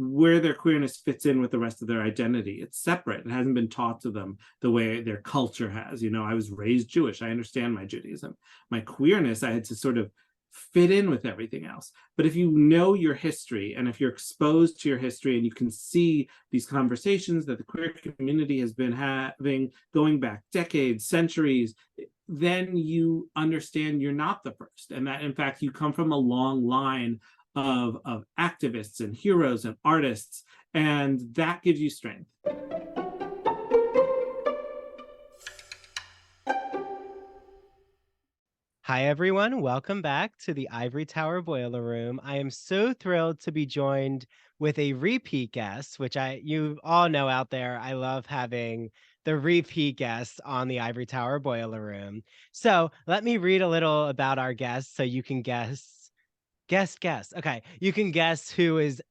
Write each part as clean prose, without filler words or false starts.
where their queerness fits in with the rest of their identity. It's separate. It hasn't been taught to them the way their culture has. I was raised Jewish. I understand my Judaism. My queerness, I had to sort of fit in with everything else. But if you know your history, and if you're exposed to your history, and you can see these conversations that the queer community has been having going back decades, centuries, then you understand you're not the first, and that in fact you come from a long line of activists and heroes and artists, and that gives you strength. Hi, everyone. Welcome back to the Ivory Tower Boiler Room. I am so thrilled to be joined with a repeat guest, which you all know out there, I love having the repeat guests on the Ivory Tower Boiler Room. So let me read a little about our guests so you can guess. Okay, you can guess who is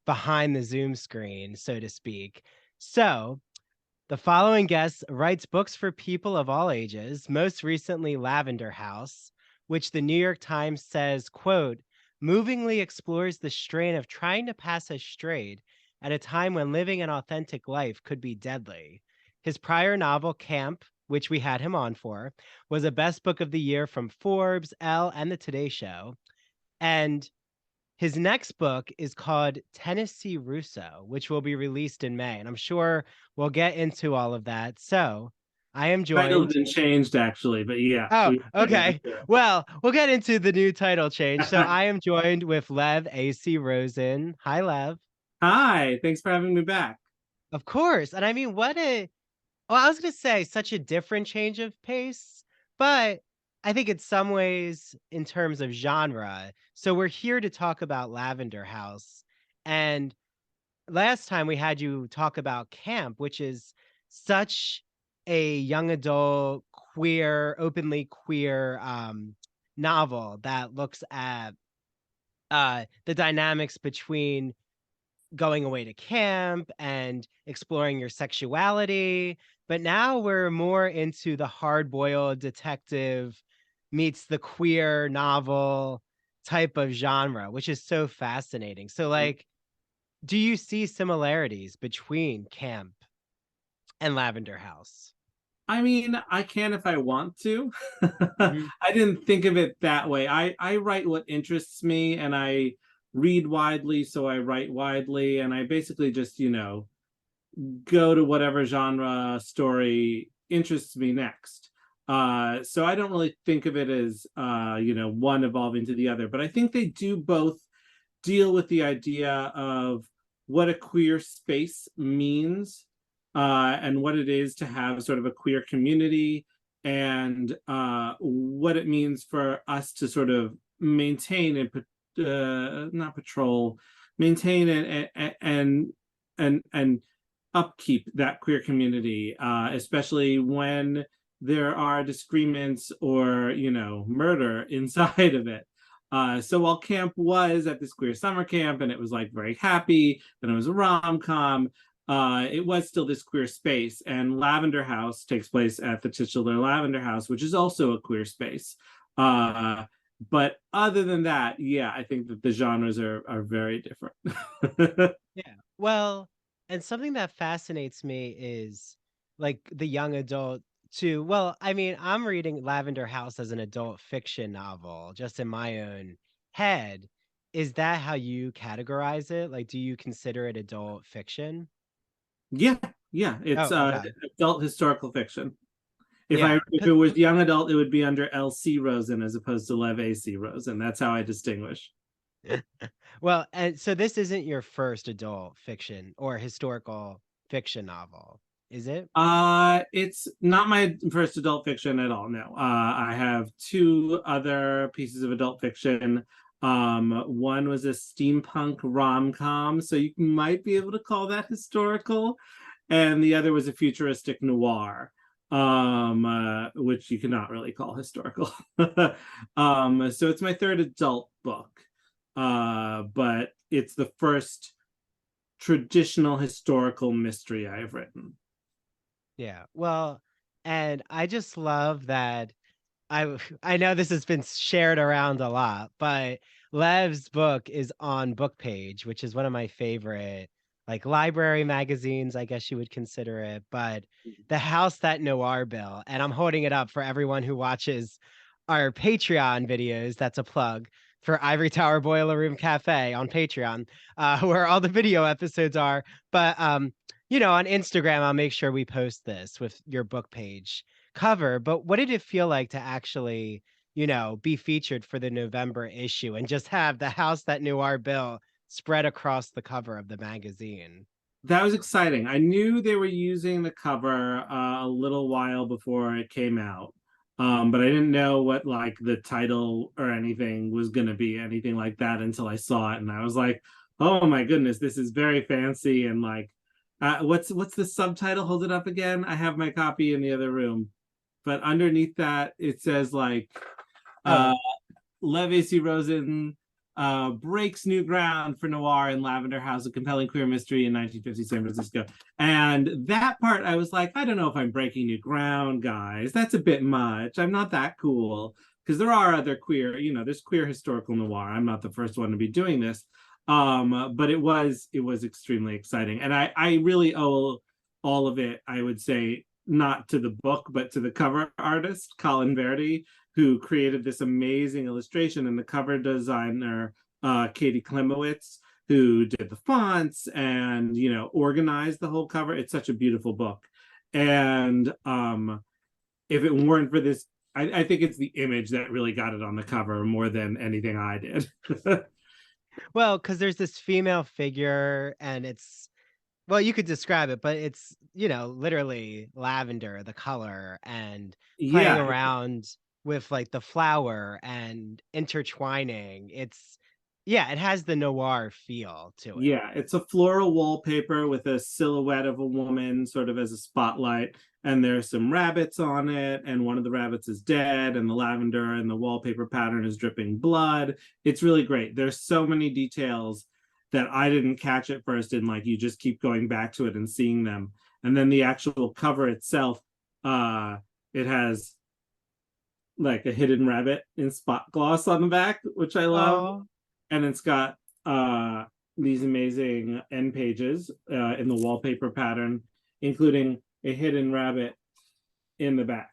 behind the Zoom screen, so to speak. So the following guest writes books for people of all ages, most recently Lavender House, which the New York Times says, quote, movingly explores the strain of trying to pass as straight at a time when living an authentic life could be deadly. His prior novel, Camp, which we had him on for, was a best book of the year from Forbes, Elle, and the Today Show. And his next book is called Tennessee Russo, which will be released in May. And I'm sure we'll get into all of that. So I am Title's joined. been changed actually, but yeah. Oh, okay. Well, we'll get into the new title change. So I am joined with Lev AC Rosen. Hi, Lev. Hi, thanks for having me back. Of course. And I mean, well, I was going to say such a different change of pace, but I think in some ways, in terms of genre. So we're here to talk about Lavender House. And last time we had you talk about Camp, which is such a young adult, queer, openly queer novel that looks at the dynamics between going away to camp and exploring your sexuality. But now we're more into the hard-boiled detective meets the queer novel type of genre, which is so fascinating. So, like, do you see similarities between Camp and Lavender House? I mean, I can if I want to. Mhm. I didn't think of it that way. I write what interests me, and I read widely, so I write widely, and I basically just, go to whatever genre story interests me next. So I don't really think of it as one evolving to the other, but I think they do both deal with the idea of what a queer space means, and what it is to have sort of a queer community, and what it means for us to sort of maintain and not patrol, maintain and upkeep that queer community, especially when there are disagreements or murder inside of it. So while camp was at this queer summer camp, and it was like very happy, then it was a rom-com, it was still this queer space. And Lavender House takes place at the titular Lavender House, which is also a queer space. But other than that, yeah, I think that the genres are very different. Yeah. Well, and something that fascinates me is like the young adult too. Well, I mean, I'm reading Lavender House as an adult fiction novel, just in my own head. Is that how you categorize it? Like, do you consider it adult fiction? Yeah, yeah, it's Oh, okay. adult historical fiction. Yeah. If it was young adult, it would be under LC Rosen as opposed to Lev AC Rosen. That's how I distinguish. Well, and so this isn't your first adult fiction or historical fiction novel, is it? It's not my first adult fiction at all. No. I have two other pieces of adult fiction. One was a steampunk rom-com, so you might be able to call that historical, and the other was a futuristic noir, which you cannot really call historical. So it's my third adult book, but it's the first traditional historical mystery I've written. Yeah. Well, and I just love that I know this has been shared around a lot, but Lev's book is on Book Page, which is one of my favorite, like, library magazines, I guess you would consider it, but The House That Noir Bill, and I'm holding it up for everyone who watches our Patreon videos. That's a plug for Ivory Tower Boiler Room Cafe on Patreon, where all the video episodes are. But, on Instagram, I'll make sure we post this with your Book Page cover. But what did it feel like to actually, be featured for the November issue and just have The House That Noir Bill spread across the cover of the magazine? That was exciting. I knew they were using the cover a little while before it came out. But I didn't know what like the title or anything was gonna be, anything like that until I saw it. And I was like, oh my goodness, this is very fancy and like what's the subtitle? Hold it up again. I have my copy in the other room. But underneath that it says like uh Oh, Lev AC Rosen breaks new ground for noir in Lavender House, a compelling queer mystery in 1950 San Francisco. And that part, I was like, I don't know if I'm breaking new ground, guys. That's a bit much. I'm not that cool. Because there are other queer, there's queer historical noir. I'm not the first one to be doing this. But it was extremely exciting. And I really owe all of it, I would say, not to the book, but to the cover artist, Colin Verdi, who created this amazing illustration, and the cover designer, Katie Klimowitz, who did the fonts and organized the whole cover. It's such a beautiful book, and if it weren't for this, I think it's the image that really got it on the cover more than anything I did. well, because there's this female figure, and well, you could describe it, but it's, literally lavender, the color, and playing Yeah, around with like the flower and intertwining. Yeah, it has the noir feel to it. yeah, it's a floral wallpaper with a silhouette of a woman sort of as a spotlight, and there's some rabbits on it, and one of the rabbits is dead, and the lavender and the wallpaper pattern is dripping blood. It's really great. There's so many details that I didn't catch at first, and like you just keep going back to it and seeing them. And then the actual cover itself, it has like a hidden rabbit in spot gloss on the back, which I love, Oh, and it's got these amazing end pages in the wallpaper pattern, including a hidden rabbit in the back.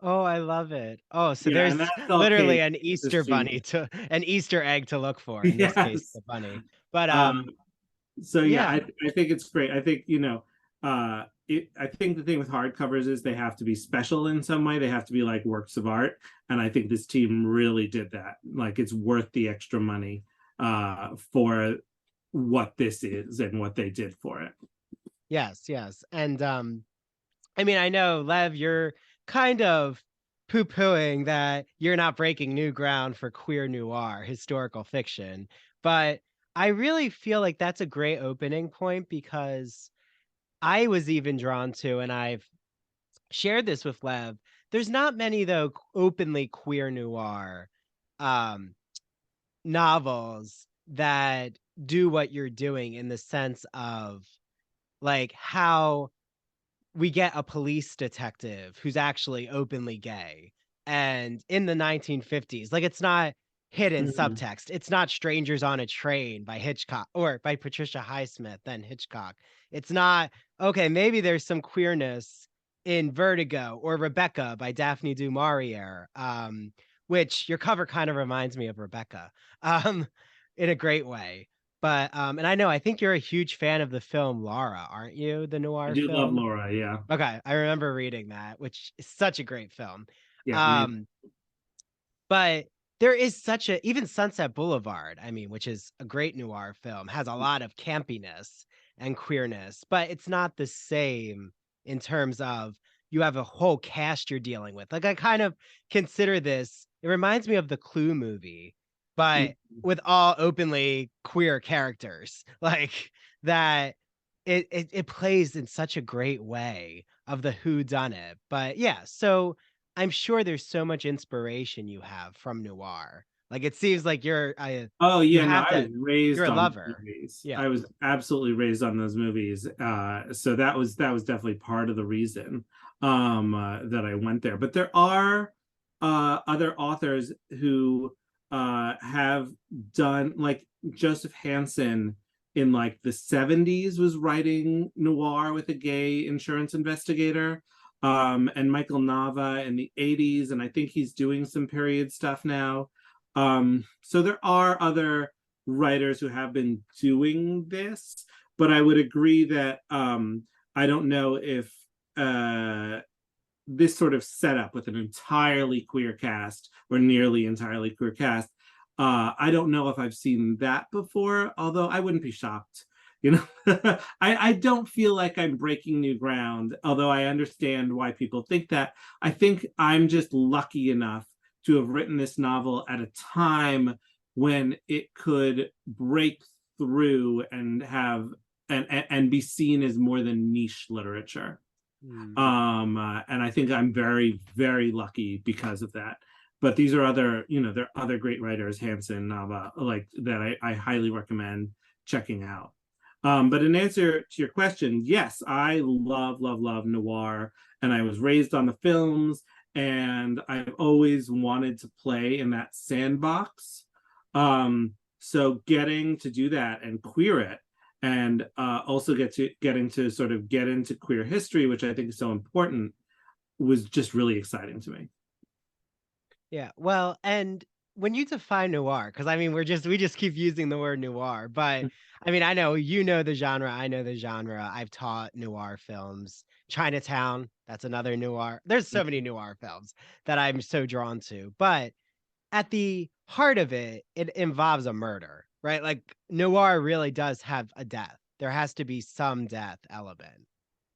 oh, I love it. Oh, so Yeah, there's and that's all literally Kate. an This Easter bunny genius. an Easter egg to look for, in this case, Yes. the bunny. But Uh, so yeah, yeah. I think it's great. I think I think the thing with hardcovers is they have to be special in some way. They have to be like works of art, and I think this team really did that. Like it's worth the extra money for what this is and what they did for it. Yes, yes. And I mean, I know, Lev, you're kind of poo-pooing that you're not breaking new ground for queer noir, historical fiction, but I really feel like that's a great opening point, because I was even drawn to, and I've shared this with Lev, there's not many, though, openly queer noir um, novels that do what you're doing, in the sense of like how we get a police detective who's actually openly gay. And in the 1950s, like, it's not hidden Mhm. subtext. It's not Strangers on a Train by Hitchcock, or by Patricia Highsmith, then Hitchcock. It's not, okay, maybe there's some queerness in Vertigo or Rebecca by Daphne du Maurier, which your cover kind of reminds me of Rebecca, um, in a great way. But and I think you're a huge fan of the film Laura, aren't you? The I noir do love film? Laura. Yeah, Okay, I remember reading that, which is such a great film. yeah, me. Um, but there is such a even Sunset Boulevard, I mean, which is a great noir film, has a lot of campiness and queerness, but it's not the same in terms of you have a whole cast you're dealing with. Like, I kind of consider this, it reminds me of the Clue movie, but with all openly queer characters. Like, that it plays in such a great way of the who done it. But yeah, so I'm sure there's so much inspiration you have from noir. Like, it seems like Oh you yeah, no, have I was to you're raised a on lover. movies. Yeah. I was absolutely raised on those movies. So that was definitely part of the reason that I went there. But there are other authors who have done, like Joseph Hansen in like the 70s was writing noir with a gay insurance investigator, and Michael Nava in the 80s, and I think he's doing some period stuff now. So there are other writers who have been doing this, but I would agree that I don't know if this sort of setup with an entirely queer cast or nearly entirely queer cast, I don't know if I've seen that before, although I wouldn't be shocked. You know, I don't feel like I'm breaking new ground, although I understand why people think that. I think I'm just lucky enough to have written this novel at a time when it could break through and have and be seen as more than niche literature. And I think I'm very, very lucky because of that. But these are other, there are other great writers, Hansen, Nava, like that I highly recommend checking out. But in answer to your question, yes, I love, love, love noir. And I was raised on the films, and I've always wanted to play in that sandbox. So getting to do that and queer it, and also getting to sort of get into queer history, which I think is so important, was just really exciting to me. Yeah, well, and when you define noir, because I mean, we just keep using the word noir, but I mean, I know you know the genre, I know the genre. I've taught noir films. Chinatown, that's another noir. There's so many noir films that I'm so drawn to, but at the heart of it, it involves a murder, right? Like noir really does have a death. There has to be some death element.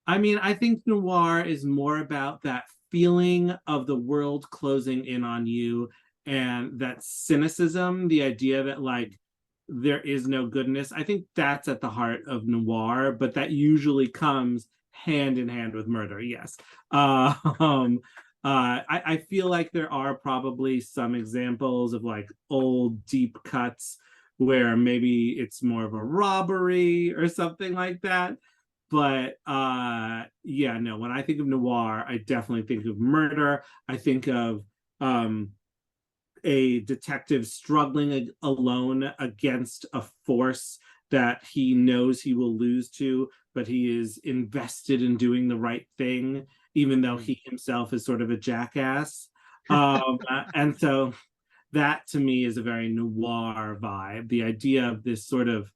I mean, I think noir is more about that feeling of the world closing in on you, and that cynicism, the idea that like there is no goodness. I think that's at the heart of noir, but that usually comes hand in hand with murder. Yes. I feel like there are probably some examples of like old deep cuts where maybe it's more of a robbery or something like that. But yeah, no, when I think of noir, I definitely think of murder. I think of a detective struggling alone against a force that he knows he will lose to, but he is invested in doing the right thing, even though he himself is sort of a jackass. And so that to me is a very noir vibe. The idea of this sort of,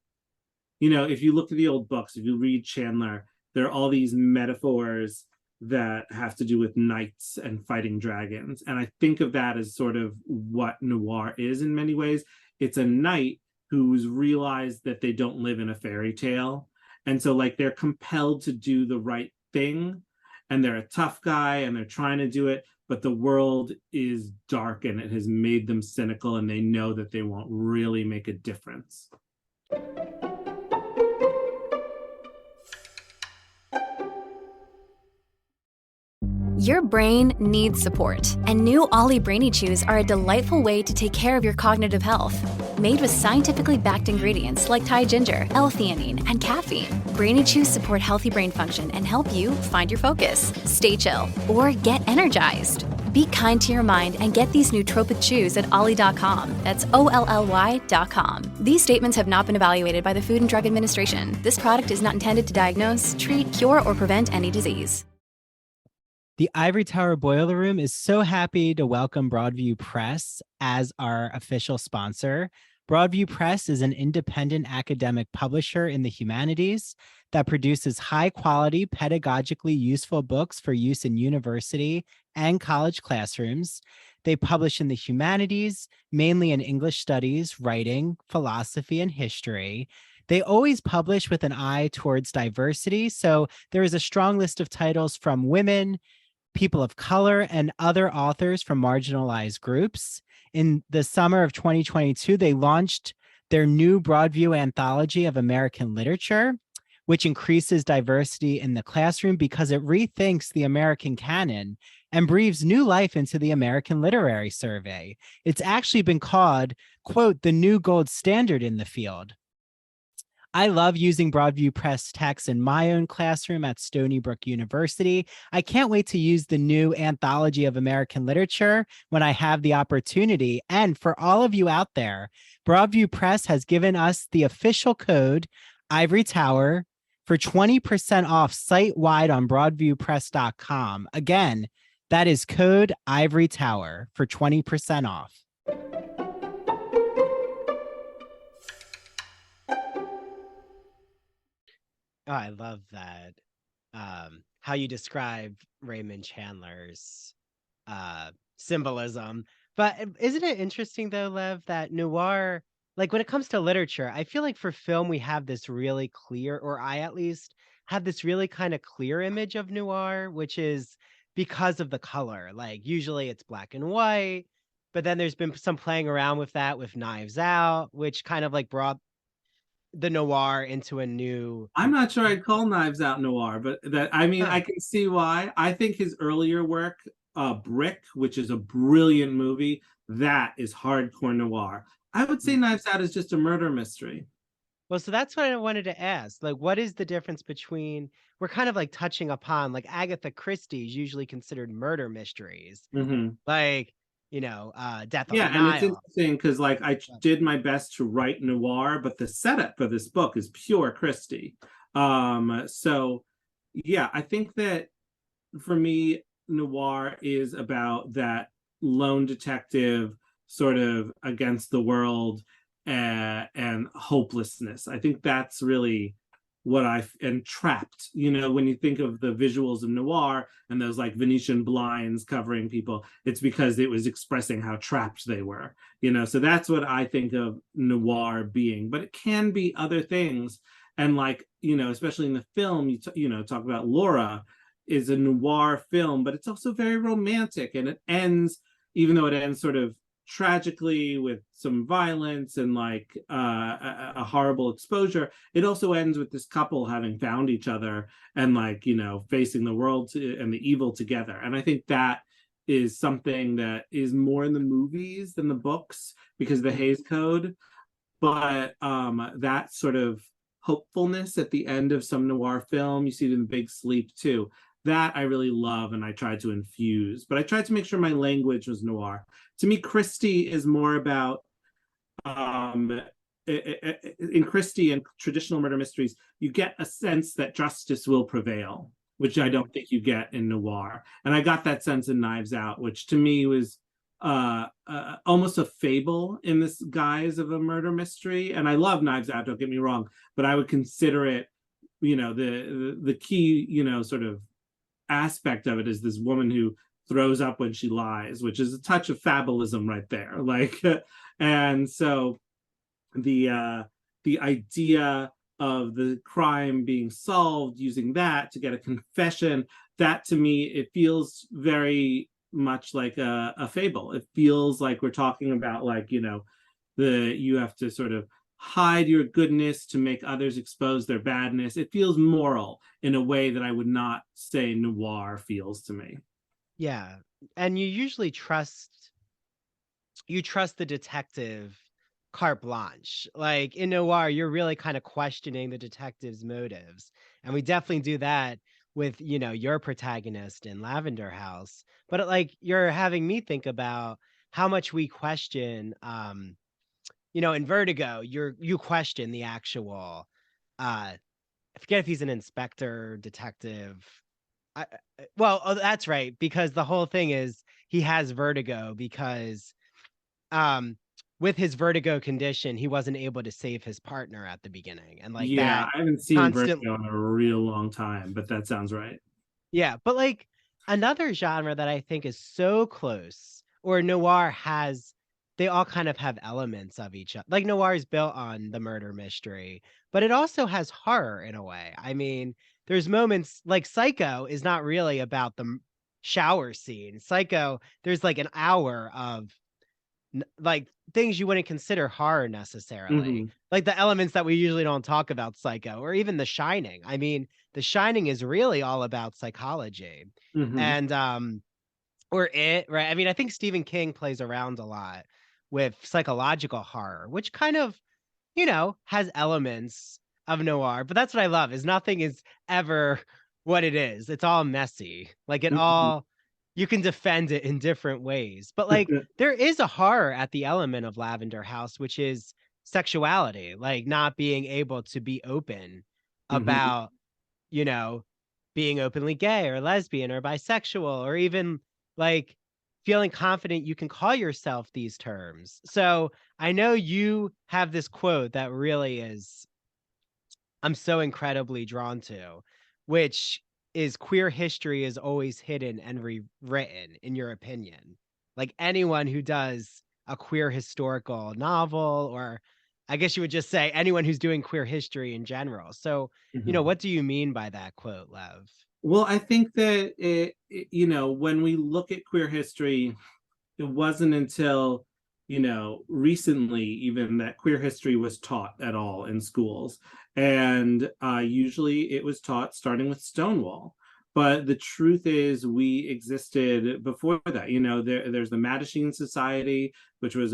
if you look at the old books, if you read Chandler, there are all these metaphors that have to do with knights and fighting dragons. And I think of that as sort of what noir is in many ways. It's a knight who's realized that they don't live in a fairy tale. And so like they're compelled to do the right thing, and they're a tough guy and they're trying to do it, but the world is dark and it has made them cynical, and they know that they won't really make a difference. Your brain needs support, and new Ollie Brainy Chews are a delightful way to take care of your cognitive health. Made with scientifically backed ingredients like Thai ginger, L-theanine, and caffeine, Brainy Chews support healthy brain function and help you find your focus, stay chill, or get energized. Be kind to your mind and get these nootropic chews at ollie.com. That's OLLY.com. These statements have not been evaluated by the Food and Drug Administration. This product is not intended to diagnose, treat, cure, or prevent any disease. The Ivory Tower Boiler Room is so happy to welcome Broadview Press as our official sponsor. Broadview Press is an independent academic publisher in the humanities that produces high-quality, pedagogically useful books for use in university and college classrooms. They publish in the humanities, mainly in English studies, writing, philosophy, and history. They always publish with an eye towards diversity, so there is a strong list of titles from women, people of color, and other authors from marginalized groups. In the summer of 2022, they launched their new Broadview anthology of American literature, which increases diversity in the classroom because it rethinks the American canon and breathes new life into the American Literary Survey. It's actually been called, quote, the new gold standard in the field. I love using Broadview Press text in my own classroom at Stony Brook University. I can't wait to use the new Anthology of American Literature when I have the opportunity. And for all of you out there, Broadview Press has given us the official code Ivory Tower for 20% off site-wide on broadviewpress.com. Again, that is code Ivory Tower for 20% off. Oh, I love that. How you describe Raymond Chandler's symbolism. But isn't it interesting though, Lev, that noir, like when it comes to literature, I feel like for film we have this really clear, or I at least have this really kind of clear image of noir, which is because of the color. Like usually it's black and white, but then there's been some playing around with that with Knives Out, which kind of like brought the noir into a new. I'm not sure I'd call Knives Out noir, but I can see why. I think his earlier work, Brick, which is a brilliant movie, that is hardcore noir. I would say Knives Out is just a murder mystery. Well, so that's what I wanted to ask. Like, what is the difference between, we're kind of like touching upon, like Agatha Christie is usually considered murder mysteries, Mm-hmm. like, Death on the Yeah, and it's Nile. interesting because like I did my best to write noir, but the setup for this book is pure Christie. So yeah, I think that for me, noir is about that lone detective sort of against the world and hopelessness. I think that's really what and trapped. When you think of the visuals of noir and those like Venetian blinds covering people, it's because it was expressing how trapped they were. So that's what I think of noir being. But it can be other things, and like especially in the film, talk about Laura is a noir film, but it's also very romantic, and it ends, even though it ends sort of tragically with some violence and like a horrible exposure, it also ends with this couple having found each other and like facing the world and the evil together. And I think that is something that is more in the movies than the books because of the Hays Code. But that sort of hopefulness at the end of some noir film, you see it in Big Sleep too, that I really love and I tried to infuse. But I tried to make sure my language was noir. To me, Christie is more about in Christie and traditional murder mysteries, you get a sense that justice will prevail, which I don't think you get in noir. And I got that sense in Knives Out, which to me was almost a fable in this guise of a murder mystery. And I love Knives Out, don't get me wrong, but I would consider it, the key, sort of aspect of it is this woman who throws up when she lies, which is a touch of fabulism right there. Like, and so the idea of the crime being solved using that to get a confession, that to me, it feels very much like a fable. It feels like we're talking about like, you have to sort of hide your goodness to make others expose their badness. It feels moral in a way that I would not say noir feels to me. Yeah. And you usually trust the detective carte blanche. Like in noir, you're really kind of questioning the detective's motives. And we definitely do that with, your protagonist in Lavender House. But like you're having me think about how much we question in Vertigo, you question the actual I forget if he's an inspector, detective. Well, that's right, because the whole thing is he has vertigo because with his vertigo condition, he wasn't able to save his partner at the beginning. And like Yeah, that I haven't seen constant. Vertigo in a real long time, but that sounds right. Yeah, but like another genre that I think is so close, or noir has, they all kind of have elements of each other. Like noir is built on the murder mystery, but it also has horror in a way. I mean, there's moments like Psycho is not really about the shower scene. Psycho, there's like an hour of like things you wouldn't consider horror necessarily. Like the elements that we usually don't talk about Psycho, or even The Shining. I mean, The Shining is really all about psychology. And or it, right? I mean, I think Stephen King plays around a lot with psychological horror, which kind of, has elements of noir. But that's what I love, is nothing is ever what it is. It's all messy. Like it Mhm. all, you can defend it in different ways. But like there is a horror at the element of Lavender House, which is sexuality, like not being able to be open Mhm. about, you know, being openly gay or lesbian or bisexual, or even like feeling confident you can call yourself these terms. So I know you have this quote that really is, I'm so incredibly drawn to, which is queer history is always hidden and rewritten, in your opinion. Like anyone who does a queer historical novel, or I guess you would just say anyone who's doing queer history in general. So, Mhm. what do you mean by that quote, Lev? Well, I think that when we look at queer history, it wasn't until recently even that queer history was taught at all in schools, and usually it was taught starting with Stonewall. But the truth is we existed before that. There's the Mattachine Society, which was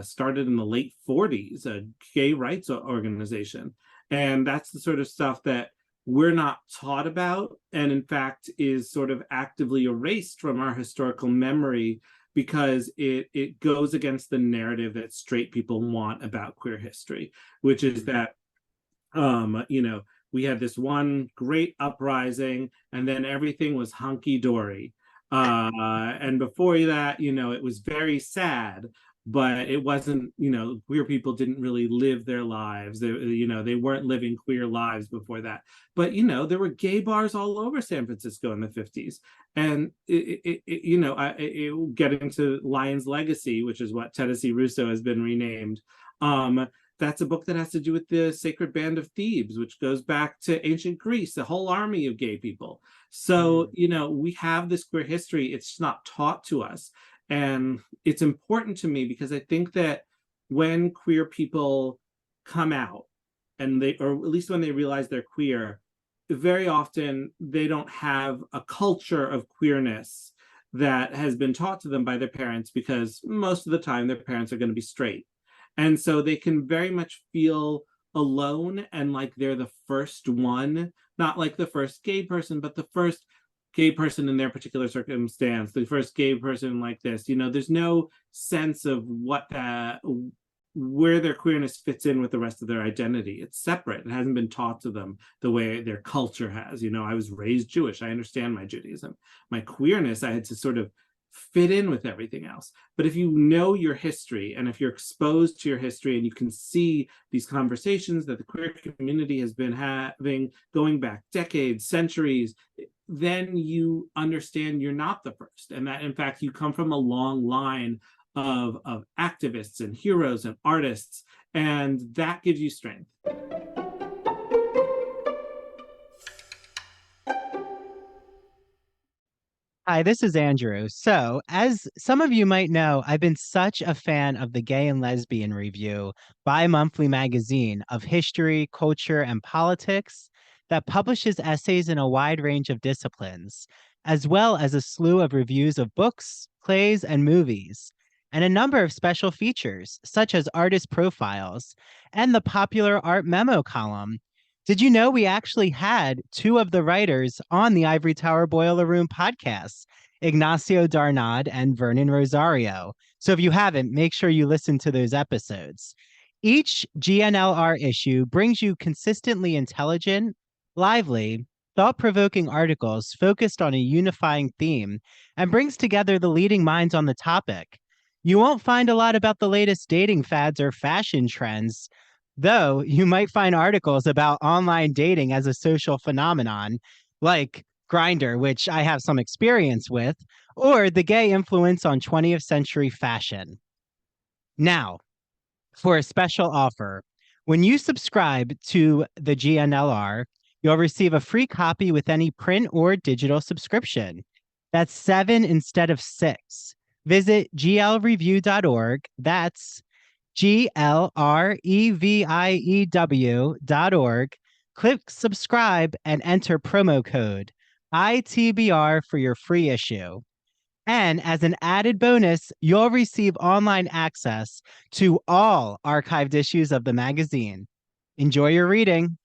started in the late 40s, a gay rights organization. And that's the sort of stuff that we're not taught about, and in fact is sort of actively erased from our historical memory, because it goes against the narrative that straight people want about queer history, which is Mm. that we had this one great uprising, and then everything was hunky-dory. And before that, it was very sad, but it wasn't, queer people didn't really live their lives. They weren't living queer lives before that. But, there were gay bars all over San Francisco in the 50s. And, getting to Lion's Legacy, which is what Tennessee Russo has been renamed. That's a book that has to do with the Sacred Band of Thebes, which goes back to ancient Greece, a whole army of gay people. So, Mm. we have this queer history. It's just not taught to us. And it's important to me because I think that when queer people come out, or at least when they realize they're queer, very often they don't have a culture of queerness that has been taught to them by their parents, because most of the time their parents are going to be straight. And so they can very much feel alone and like they're the first one, not like the first gay person, but the first gay person in their particular circumstance, the first gay person like this. There's no sense of where their queerness fits in with the rest of their identity. It's separate. It hasn't been taught to them the way their culture has. I was raised Jewish. I understand my Judaism. My queerness, I had to sort of fit in with everything else. But if you know your history, and if you're exposed to your history, and you can see these conversations that the queer community has been having going back decades, centuries, then you understand you're not the first, and that in fact you come from a long line of activists and heroes and artists, and that gives you strength. Hi, this is Andrew. So, as some of you might know, I've been such a fan of the Gay and Lesbian Review, bi-monthly magazine of history, culture, and politics that publishes essays in a wide range of disciplines, as well as a slew of reviews of books, plays, and movies, and a number of special features, such as artist profiles and the popular art memo column. Did you know we actually had two of the writers on the Ivory Tower Boiler Room podcast, Ignacio Darnad and Vernon Rosario? So if you haven't, make sure you listen to those episodes. Each GNLR issue brings you consistently intelligent, lively, thought-provoking articles focused on a unifying theme and brings together the leading minds on the topic. You won't find a lot about the latest dating fads or fashion trends, though you might find articles about online dating as a social phenomenon, like Grindr, which I have some experience with, or the gay influence on 20th century fashion. Now, for a special offer, when you subscribe to the GNLR, you'll receive a free copy with any print or digital subscription. That's 7 instead of 6. Visit glreview.org. That's glreview.org. Click subscribe and enter promo code ITBR for your free issue. And as an added bonus, you'll receive online access to all archived issues of the magazine. Enjoy your reading.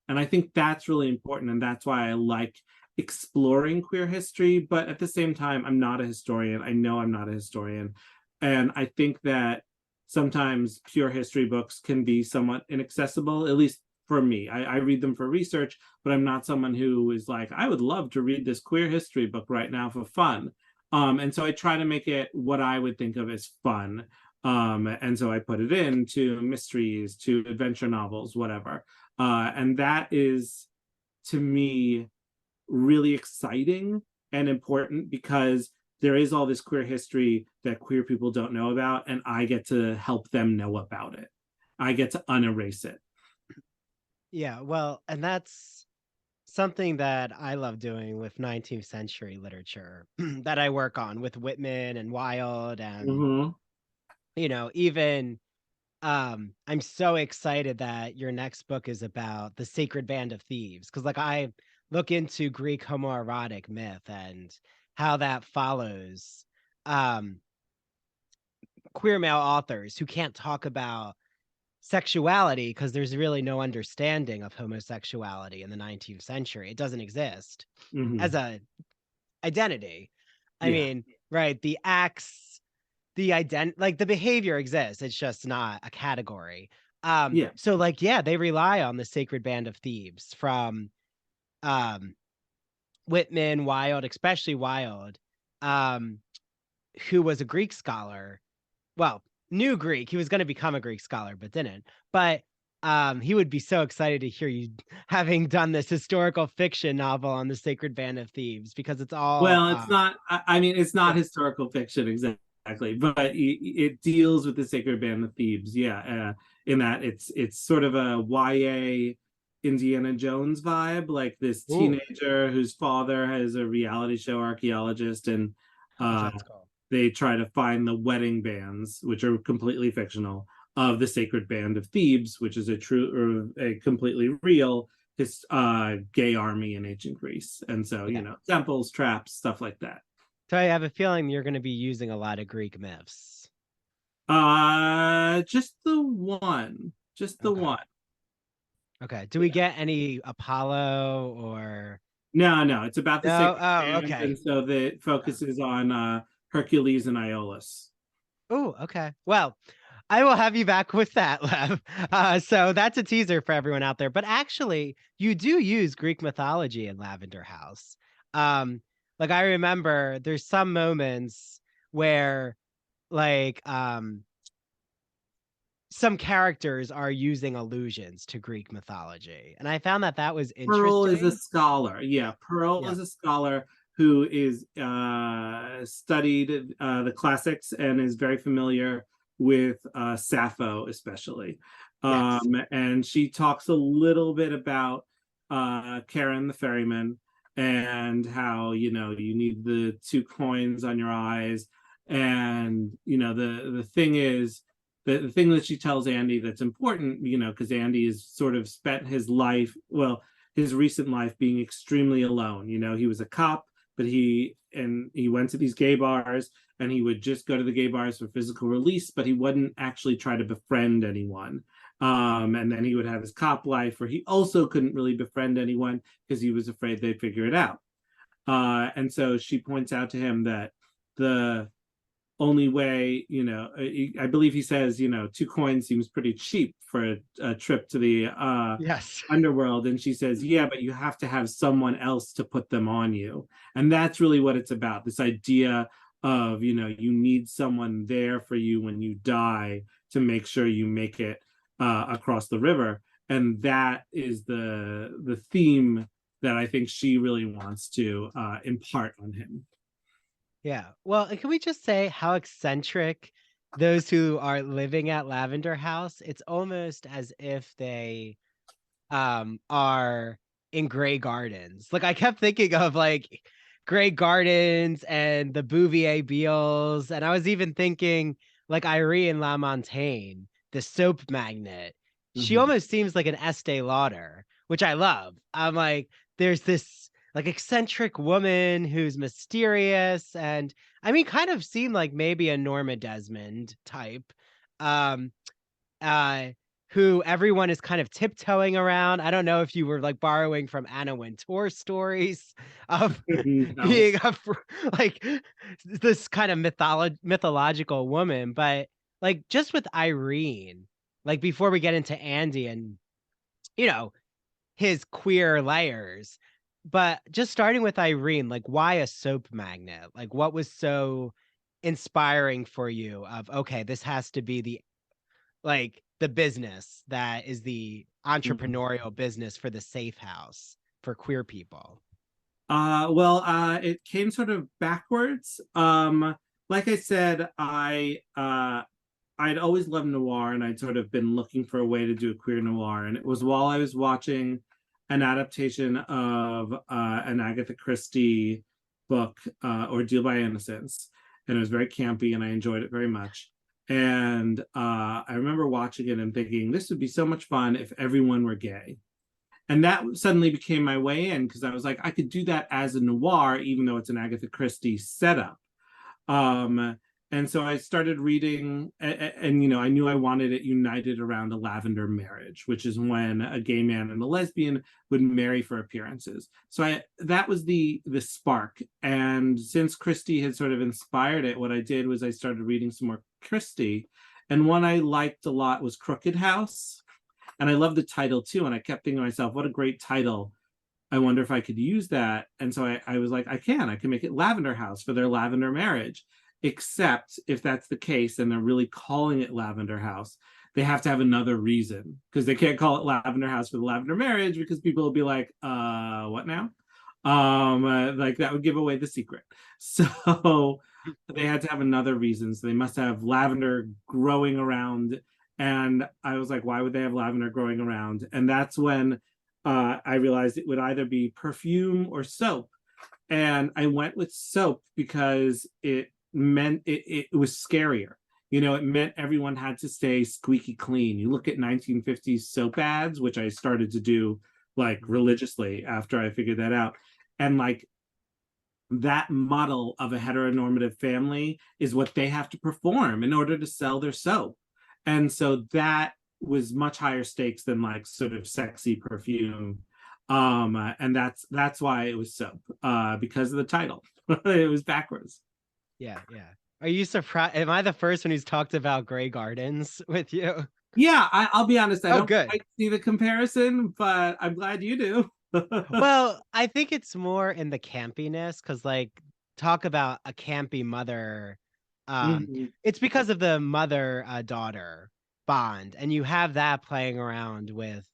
And I think that's really important. And that's why I like exploring queer history. But at the same time, I'm not a historian. I know I'm not a historian. And I think that sometimes pure history books can be somewhat inaccessible, at least for me. I read them for research, but I'm not someone who is like, I would love to read this queer history book right now for fun. And so I try to make it what I would think of as fun. And so I put it into mysteries, to adventure novels, whatever. And that is, to me, really exciting and important because there is all this queer history that queer people don't know about, and I get to help them know about it. I get to unerase it. Yeah, well, and that's something that I love doing with 19th century literature that I work on with Whitman and Wilde and, Mm-hmm. even I'm so excited that your next book is about the sacred band of thieves because like I look into Greek homoerotic myth and how that follows um queer male authors who can't talk about sexuality because there's really no understanding of homosexuality in the 19th century. It doesn't exist Mm-hmm. as a identity. I Yeah. mean, right, the acts, like the behavior exists. It's just not a category. Yeah. So like, yeah, they rely on the sacred band of thieves from um Whitman, Wilde, especially Wilde, um, who was a Greek scholar. Well, knew Greek. He was going to become a Greek scholar, but didn't. But he would be so excited to hear you having done this historical fiction novel on the sacred band of thieves because it's all Well, it's not, I mean, it's not yeah. historical fiction exactly, but it deals with the sacred band of thieves. Yeah. In that it's sort of a YA Indiana Jones vibe, like this Ooh, teenager whose father has a reality show archaeologist, and oh, uh, that's cool. they try to find the wedding bands, which are completely fictional, of the sacred band of Thebes, which is a true or a completely real his gay army in ancient Greece. And so, Yeah. temples, traps, stuff like that. So I have a feeling you're going to be using a lot of Greek myths. Just the one. Just the Okay. one. Okay. Do we get any Apollo or No, it's about the no? sacred Oh, band, okay. and so the focus is on Hercules and Iolaus. Oh, okay. Well, I will have you back with that, Lev. So that's a teaser for everyone out there. But actually, you do use Greek mythology in Lavender House. Um, like I remember there's some moments where like some characters are using allusions to Greek mythology. And I found that that was Pearl is a interesting. scholar. Yeah, Pearl Yeah. is a scholar who is studied the classics and is very familiar with Sappho, especially. Yes. And she talks a little bit about Karen the ferryman and how you need the two coins on your eyes, and the thing is the thing that she tells Andy that's important, because Andy has sort of spent his life, well, his recent life being extremely alone. He was a cop, but he went to these gay bars, and he would just go to the gay bars for physical release, but he wouldn't actually try to befriend anyone. And then he would have his cop life where he also couldn't really befriend anyone because he was afraid they'd figure it out. And so she points out to him that the only way, I believe he says, 2 coins seems pretty cheap for a trip to the Yes. underworld. And she says, yeah, but you have to have someone else to put them on you. And that's really what it's about, this idea of, you need someone there for you when you die to make sure you make it across the river. And that is the theme that I think she really wants to impart on him. Yeah. Well, and can we just say how eccentric those who are living at Lavender House? It's almost as if they are in Grey Gardens. Like I kept thinking of like Grey Gardens and the Bouvier Beals, and I was even thinking like Irene Lamontaine, the soap magnate. She Mhm. almost seems like an Estee Lauder, which I love. I'm like, there's this like eccentric woman who's mysterious and I mean kind of seemed like maybe a Norma Desmond type. Um uh who everyone is kind of tiptoeing around. I don't know if you were like borrowing from Anna Wintour stories of No. being like this kind of mythological woman, but like just with Irene, like before we get into Andy and you know his queer layers, but just starting with Irene, like why a soap magnet? Like what was so inspiring for you of okay, this has to be the business that is the Mhm. entrepreneurial business for the safe house for queer people. Well, it came sort of backwards. Like I said, I'd always loved noir, and I'd sort of been looking for a way to do a queer noir. And it was while I was watching an adaptation of an Agatha Christie book, Ordeal by Innocence, and it was very campy, and I enjoyed it very much. And I remember watching it and thinking this would be so much fun if everyone were gay. And that suddenly became my way in because I was like, I could do that as a noir, even though it's an Agatha Christie setup. Um, and so I started reading, and you know, I knew I wanted it united around a lavender marriage, which is when a gay man and a lesbian would marry for appearances. So that was the spark. And since Christie had sort of inspired it, what I did was I started reading some more Christie, and one I liked a lot was Crooked House, and I love the title too. And I kept thinking to myself, what a great title. I wonder if I could use that. And so I was like, I can make it Lavender House for their lavender marriage. Except if that's the case and they're really calling it Lavender House, they have to have another reason because they can't call it Lavender House for the lavender marriage because people will be like, what now? Like that would give away the secret. So they had to have another reason. So they must have lavender growing around. And I was like, why would they have lavender growing around? And that's when I realized it would either be perfume or soap. And I went with soap because it meant it was scarier. You know, it meant everyone had to stay squeaky clean. You look at 1950s soap ads, which I started to do like religiously after I figured that out. And like that model of a heteronormative family is what they have to perform in order to sell their soap. And so that was much higher stakes than like sort of sexy perfume. And that's why it was soap, because of the title. It was backwards. Yeah, yeah. Are you surprised? Am I the first one who's talked about Grey Gardens with you? Yeah, I'll be honest, I Oh, don't good. quite see the comparison, but I'm glad you do. Well, I think it's more in the campiness because, like, talk about a campy mother. Mhm, It's because of the mother daughter bond, and you have that playing around with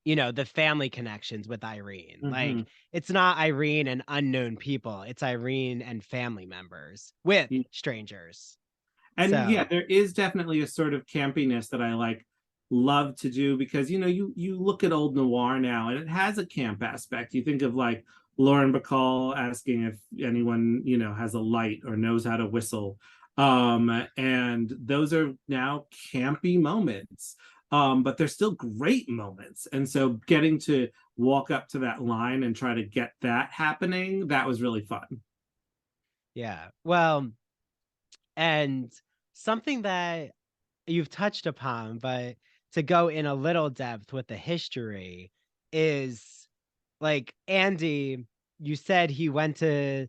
the family connections with Irene. Like, mhm. it's not Irene and unknown people; it's Irene and family members with strangers. And yeah, So, there is definitely a sort of campiness that I like love to do because you know you look at old noir now and it has a camp aspect. You think of like Lauren Bacall asking if anyone you know has a light or knows how to whistle, and those are now campy moments, but they're still great moments. And so getting to walk up to that line and try to get that happening, that was really fun. yeah. Well, and something that you've touched upon, but to go in a little depth with the history is like Andy, you said he went to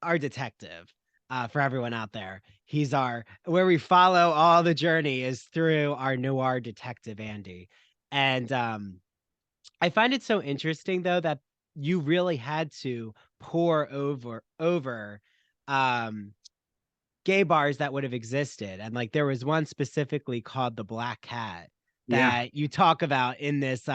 our detective. For everyone out there, he's our where we follow all the journey is through our noir detective Andy, and I find it so interesting though that you really had to pour over um gay bars that would have existed, and, like, there was one specifically called the Black Cat Yeah. that you talk about in this,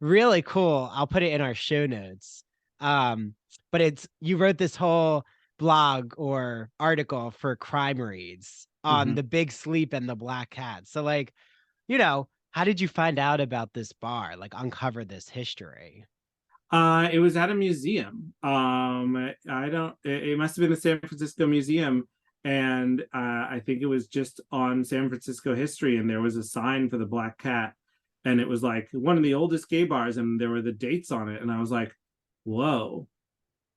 really cool I'll put it in our show notes, but it's you wrote this whole blog or article for Crime Reads on Mhm. the Big Sleep and the Black Cat, so, like, how did you find out about this bar, like, uncover this history? It was at a museum. I don't. It must have been the San Francisco Museum, and I think it was just on San Francisco history, and there was a sign for the Black Cat, and it was like one of the oldest gay bars, and there were the dates on it, and I was like, whoa,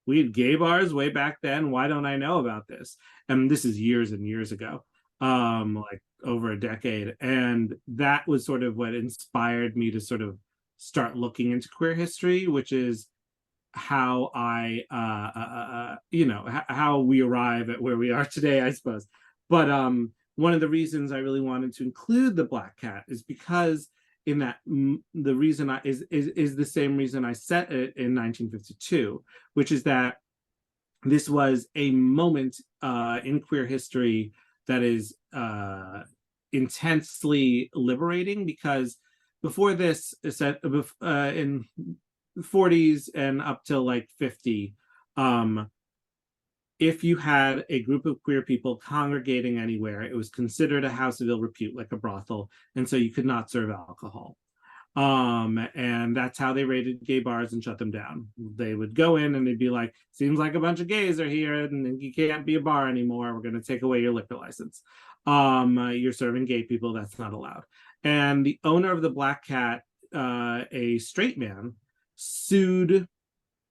we had gay bars way back then. Why don't I know about this? And this is years and years ago, like over a decade. And that was sort of what inspired me to sort of start looking into queer history, which is how I, how we arrive at where we are today, I suppose. But one of the reasons I really wanted to include the Black Cat is because in that the reason is the same reason I set it in 1952, which is that this was a moment in queer history that is intensely liberating, because before this, in 40s and up till like 50, if you had a group of queer people congregating anywhere, it was considered a house of ill repute, like a brothel, and so you could not serve alcohol. And that's how they raided gay bars and shut them down. They would go in and they'd be like, seems like a bunch of gays are here and you can't be a bar anymore. We're going to take away your liquor license. You're serving gay people. That's not allowed. And the owner of the Black Cat, a straight man, sued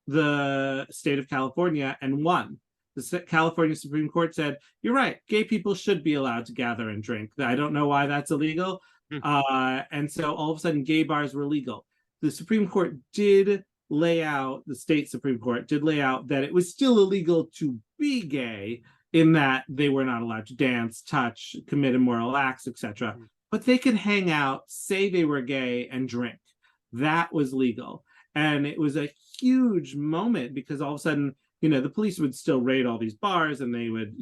the state of California and won. The California Supreme Court said, you're right, gay people should be allowed to gather and drink. I don't know why that's illegal. And so all of a sudden, gay bars were legal. The Supreme Court did lay out, the state Supreme Court did lay out that it was still illegal to be gay, in that they were not allowed to dance, touch, commit immoral acts, etc. But they could hang out, say they were gay, and drink. That was legal. And it was a huge moment, because all of a sudden, the police would still raid all these bars, and they would,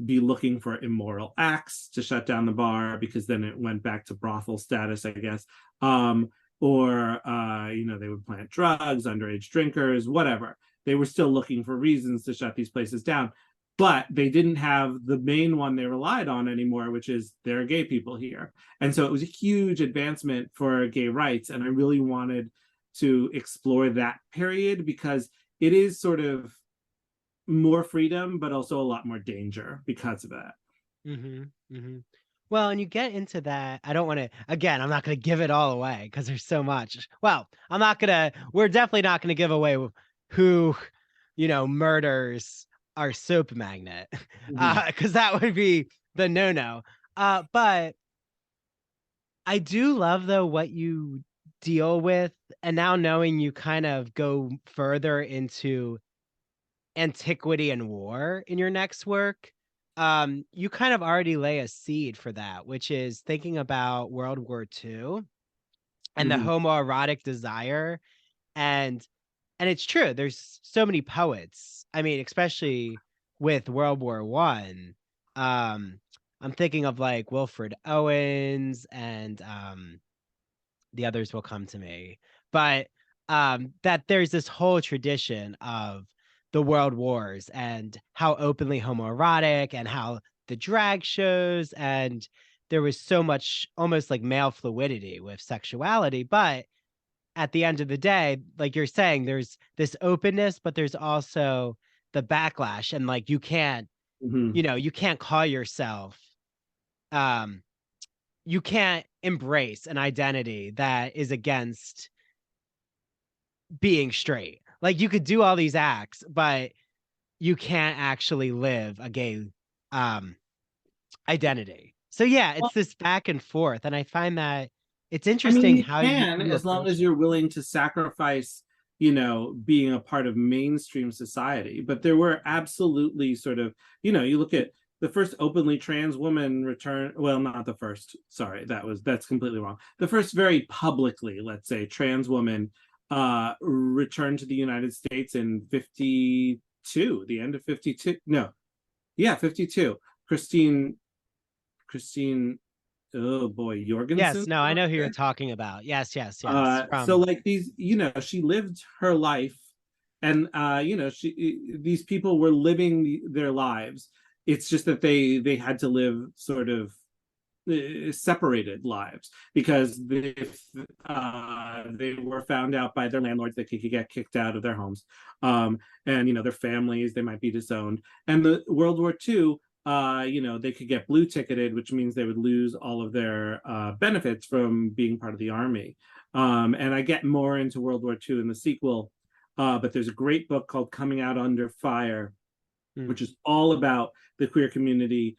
be looking for immoral acts to shut down the bar, because then it went back to brothel status, I guess. Or they would plant drugs, underage drinkers, whatever. They were still looking for reasons to shut these places down. But they didn't have the main one they relied on anymore, which is there are gay people here. And so it was a huge advancement for gay rights. And I really wanted to explore that period, because it is sort of more freedom, but also a lot more danger because of that. Well, and you get into that. I don't want to, again, I'm not going to give it all away because there's so much. Well, we're definitely not going to give away who, murders our soap magnet, because that would be the no-no. But I do love, though, what you deal with, and now knowing you kind of go further into antiquity and war in your next work, you kind of already lay a seed for that, which is thinking about World War II and the homoerotic desire. And it's true, there's so many poets. I mean, especially with World War One. I'm thinking of like Wilfred Owens, and the others will come to me. But that there's this whole tradition of the world wars and how openly homoerotic, and how the drag shows, and there was so much almost like male fluidity with sexuality. But at the end of the day, like you're saying, there's this openness, but there's also the backlash, and like you can't call yourself, you can't embrace an identity that is against being straight. Like you could do all these acts, but you can't actually live a gay identity. So yeah, it's this back and forth, and I find that it's interesting how you can, as long as you're willing to sacrifice, being a part of mainstream society. But there were absolutely sort of, you look at the first openly trans woman return. Well, not the first. Sorry, that's completely wrong. The first very publicly, let's say, trans woman returned to the United States in 52, the end of 52. No, yeah, 52. Christine, oh boy, Jorgensen. Yes, no, I know who you're talking about. Yes. So like these, she lived her life, and these people were living their lives. It's just that they had to live sort of separated lives, because if they were found out by their landlords, they could get kicked out of their homes, and their families, they might be disowned. And the World War II they could get blue ticketed, which means they would lose all of their benefits from being part of the army. And I get more into World War II in the sequel, but there's a great book called Coming Out Under Fire, which is all about the queer community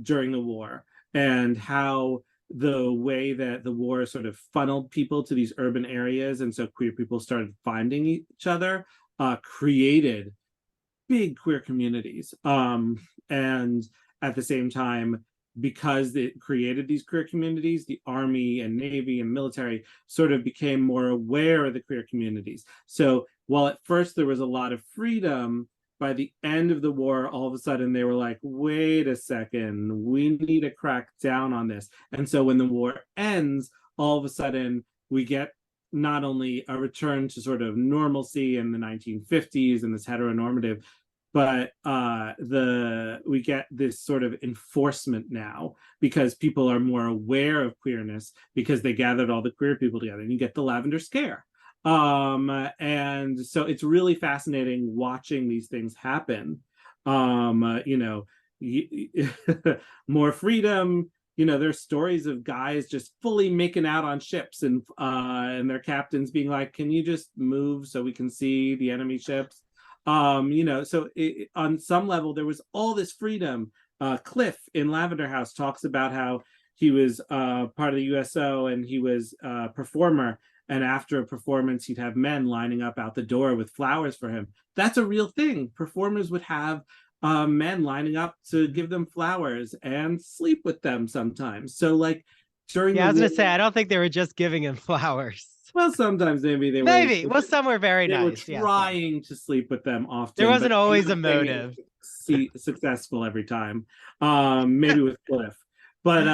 during the war and how the way that the war sort of funneled people to these urban areas, and so queer people started finding each other, created big queer communities. And at the same time, because it created these queer communities, the army and navy and military sort of became more aware of the queer communities. So while at first there was a lot of freedom, by the end of the war, all of a sudden they were like, wait a second, we need to crack down on this. And so when the war ends, all of a sudden we get not only a return to sort of normalcy in the 1950s and this heteronormative, but we get this sort of enforcement now because people are more aware of queerness because they gathered all the queer people together, and you get the Lavender Scare. And so it's really fascinating watching these things happen. More freedom. There's stories of guys just fully making out on ships and their captains being like, can you just move so we can see the enemy ships? So on some level, there was all this freedom. Cliff in Lavender House talks about how he was part of the USO and he was a performer. And after a performance, he'd have men lining up out the door with flowers for him. That's a real thing. Performers would have men lining up to give them flowers and sleep with them sometimes. So like during I was going to say, I don't think they were just giving him flowers. Well, sometimes maybe they were. Maybe. Well, some were very nice. They were trying to sleep with them often. There wasn't always a motive. Successful every time. Maybe with Cliff. But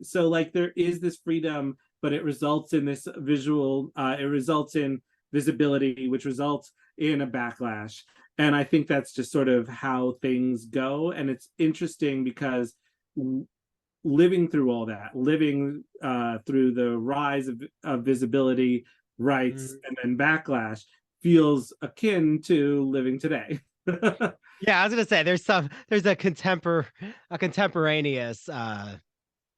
so there is this freedom, but it results in this visual, it results in visibility, which results in a backlash. And I think that's just sort of how things go. And it's interesting because living through all that, through the rise of visibility, rights, and then backlash feels akin to living today. Yeah, I was gonna say there's a contemporaneous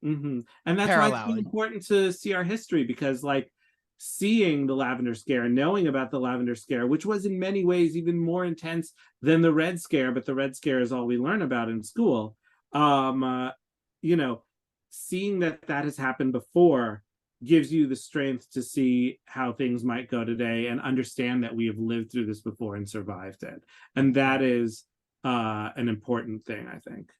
and that's parallel. why it's really important to see our history, because seeing the Lavender Scare, knowing about the Lavender Scare, which was in many ways even more intense than the Red Scare, but the Red Scare is all we learn about in school. Seeing that has happened before gives you the strength to see how things might go today and understand that we have lived through this before and survived it. And that is an important thing, I think.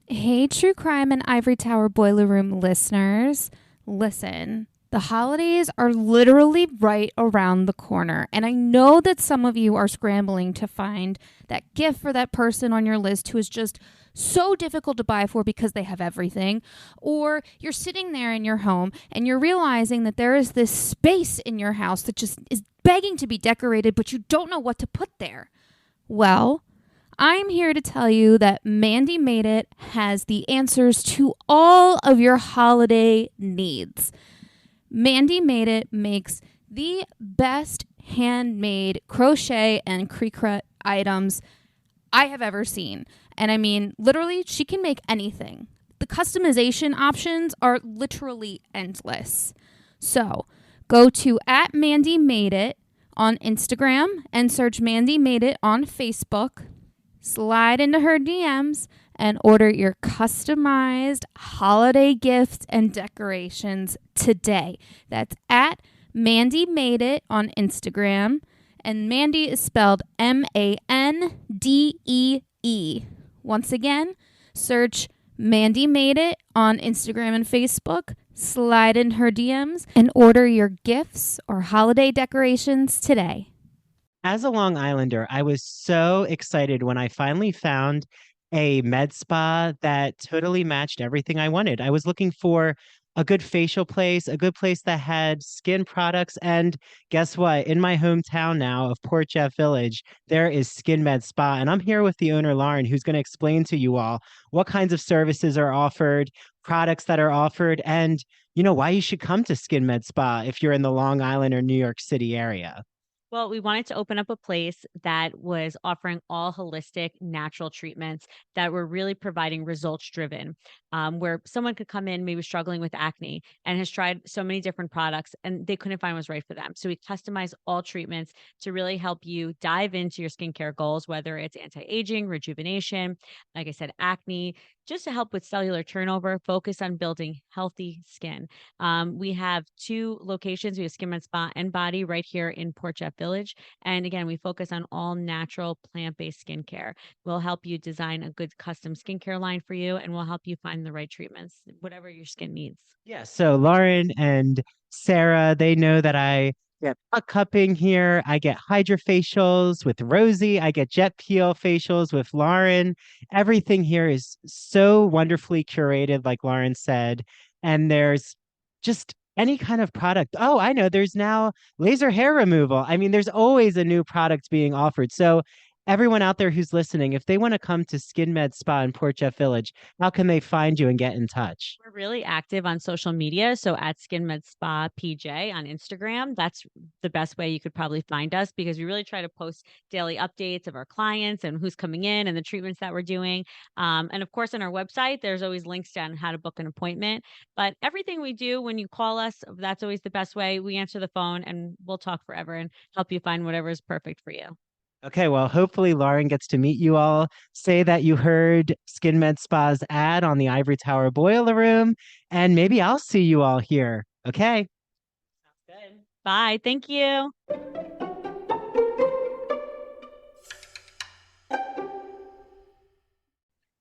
Hey, True Crime and Ivory Tower Boiler Room listeners, listen. The holidays are literally right around the corner, and I know that some of you are scrambling to find that gift for that person on your list who is just so difficult to buy for because they have everything, or you're sitting there in your home and you're realizing that there is this space in your house that just is begging to be decorated, but you don't know what to put there. Well, I'm here to tell you that Mandy Made It has the answers to all of your holiday needs. Mandy Made It makes the best handmade crochet and cricut items I have ever seen. And I mean, literally, she can make anything. The customization options are literally endless. So go to @MandyMadeIt on Instagram and search Mandy Made It on Facebook. Slide into her DMs and order your customized holiday gifts and decorations today. That's @MandyMadeIt on Instagram. And Mandy is spelled MANDEE. Once again, search Mandy Made It on Instagram and Facebook. Slide in her DMs and order your gifts or holiday decorations today. As a Long Islander, I was so excited when I finally found a med spa that totally matched everything I wanted. I was looking for a good facial place, a good place that had skin products, and guess what? In my hometown now of Port Jeff Village, there is Skin Med Spa, and I'm here with the owner, Lauren, who's going to explain to you all what kinds of services are offered, products that are offered, and why you should come to Skin Med Spa if you're in the Long Island or New York City area. Well, we wanted to open up a place that was offering all holistic, natural treatments that were really providing results driven, where someone could come in maybe struggling with acne and has tried so many different products and they couldn't find what was right for them. So we customize all treatments to really help you dive into your skincare goals, whether it's anti aging, rejuvenation, like I said, acne, just to help with cellular turnover, focus on building healthy skin. We have two locations. We have Skin Med Spa and Body right here in Port Jeff Village. And again, we focus on all natural plant-based skincare. We'll help you design a good custom skincare line for you, and we'll help you find the right treatments, whatever your skin needs. Yeah. So Lauren and Sarah, they know that I get puck cupping here. I get hydrofacials with Rosie. I get jet peel facials with Lauren. Everything here is so wonderfully curated, like Lauren said. And there's just any kind of product. Oh, I know. There's now laser hair removal. I mean, there's always a new product being offered. So everyone out there who's listening, if they want to come to Skin Med Spa in Port Jeff Village, how can they find you and get in touch? We're really active on social media. So at Skin Med Spa PJ on Instagram, that's the best way you could probably find us because we really try to post daily updates of our clients and who's coming in and the treatments that we're doing. And of course, on our website, there's always links down how to book an appointment. But everything we do when you call us, that's always the best way. We answer the phone and we'll talk forever and help you find whatever is perfect for you. Okay, well, hopefully Lauren gets to meet you all. Say that you heard Skin Med Spa's ad on the Ivory Tower Boiler Room, and maybe I'll see you all here. Okay. Sounds good. Bye. Thank you.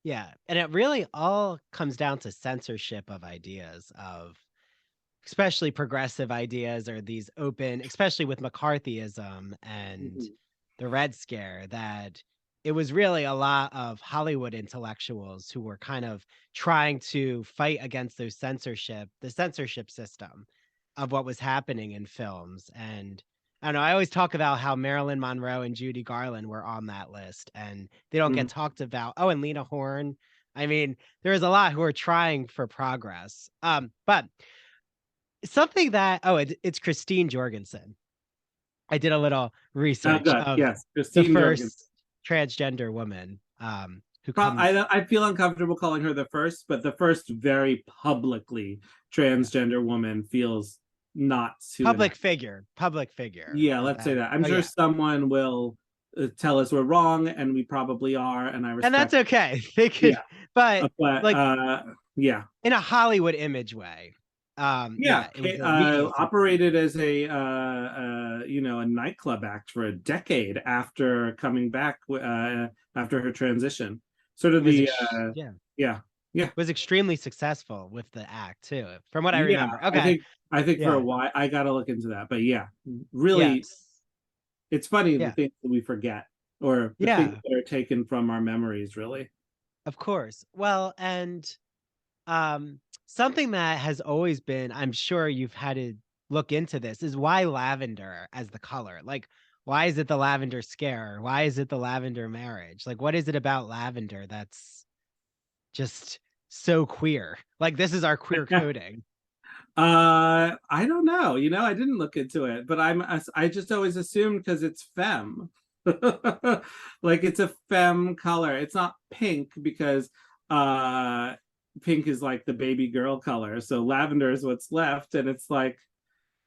Yeah, and it really all comes down to censorship of ideas, of especially progressive ideas or these open, especially with McCarthyism and the Red Scare, that it was really a lot of Hollywood intellectuals who were kind of trying to fight against the censorship system of what was happening in films. And I don't know, I always talk about how Marilyn Monroe and Judy Garland were on that list and they don't get talked about. Oh, and Lena Horne. I mean, there's a lot who are trying for progress. But something that, it's Christine Jorgensen. I did a little research of Yes, the Christine first Jorgensen. transgender woman who comes. I feel uncomfortable calling her the first, but the first very publicly transgender woman feels not public figure. Yeah, let's say that. I'm sure someone will tell us we're wrong, and we probably are, and I respect. And that's okay. They could, but like, yeah, in a Hollywood image way. Operated as a a nightclub act for a decade after coming back after her transition. Sort of was extremely successful with the act too, from what I remember. Okay, I think for a while I got to look into that, but really, it's funny the things that we forget or the things that are taken from our memories. Really, of course. Well, and something that has always been, I'm sure you've had to look into this, is why lavender as the color? Like, why is it the Lavender Scare? Why is it the Lavender Marriage? Like, what is it about lavender that's just so queer? Like, this is our queer coding. I don't know. I didn't look into it, but I just always assumed because it's femme. Like it's a femme color. It's not pink because pink is like the baby girl color, so lavender is what's left, and it's like,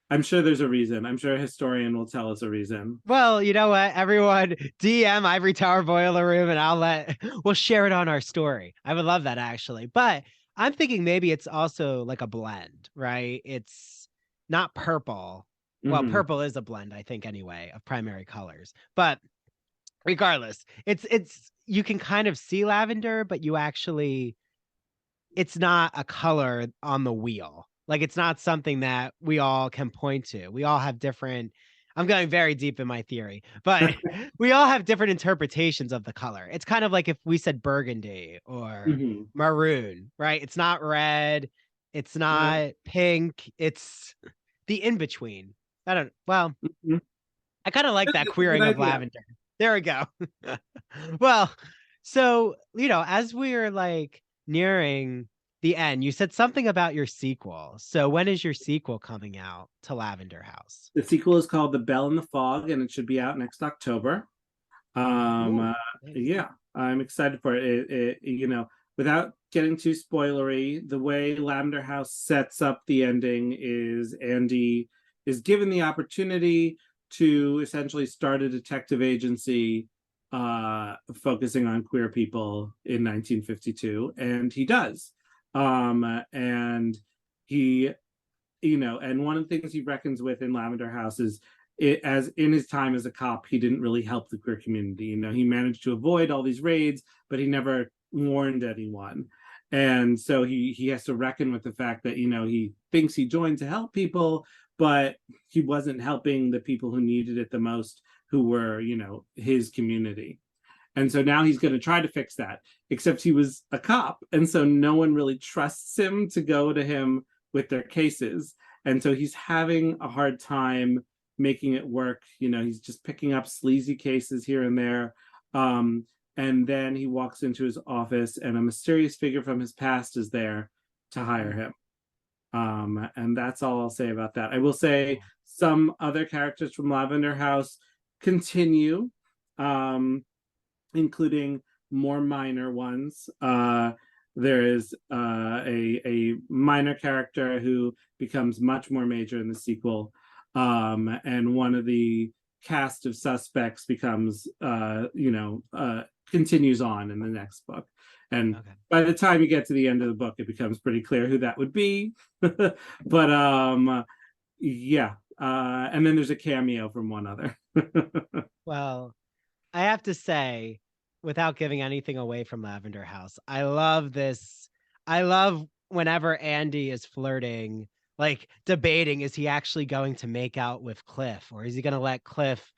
I'm sure there's a reason. I'm sure a historian will tell us a reason. Well, you know what, everyone, DM Ivory Tower Boiler Room and we'll share it on our story. I would love that, actually. But I'm thinking maybe it's also like a blend, right? It's not purple. Well, purple is a blend, I think, anyway, of primary colors. But regardless, it's you can kind of see lavender, but it's not a color on the wheel. Like, it's not something that we all can point to. We all have different, I'm going very deep in my theory, but we all have different interpretations of the color. It's kind of like if we said burgundy or maroon, right? It's not red. It's not pink. It's the in-between. I kind of like that queering of lavender. There we go. Well, so, as we're like nearing the end. You said something about your sequel. So when is your sequel coming out to Lavender House? The sequel is called The Bell in the Fog, and it should be out next October. Nice. Yeah, I'm excited for it. Without getting too spoilery, the way Lavender House sets up the ending is Andy is given the opportunity to essentially start a detective agency focusing on queer people in 1952, and he does. And he, and one of the things he reckons with in Lavender House is as in his time as a cop, he didn't really help the queer community. He managed to avoid all these raids, but he never warned anyone. And so he has to reckon with the fact that, he thinks he joined to help people, but he wasn't helping the people who needed it the most, who were, his community. And so now he's going to try to fix that, except he was a cop. And so no one really trusts him to go to him with their cases. And so he's having a hard time making it work. He's just picking up sleazy cases here and there. And then he walks into his office and a mysterious figure from his past is there to hire him. And that's all I'll say about that. I will say some other characters from Lavender House continue, including more minor ones. There is a minor character who becomes much more major in the sequel. And one of the cast of suspects becomes, continues on in the next book. And by the time you get to the end of the book, it becomes pretty clear who that would be. But yeah. And then there's a cameo from one other. Well, I have to say, without giving anything away from Lavender House, I love this. I love whenever Andy is flirting, like debating, is he actually going to make out with Cliff, or is he going to let Cliff,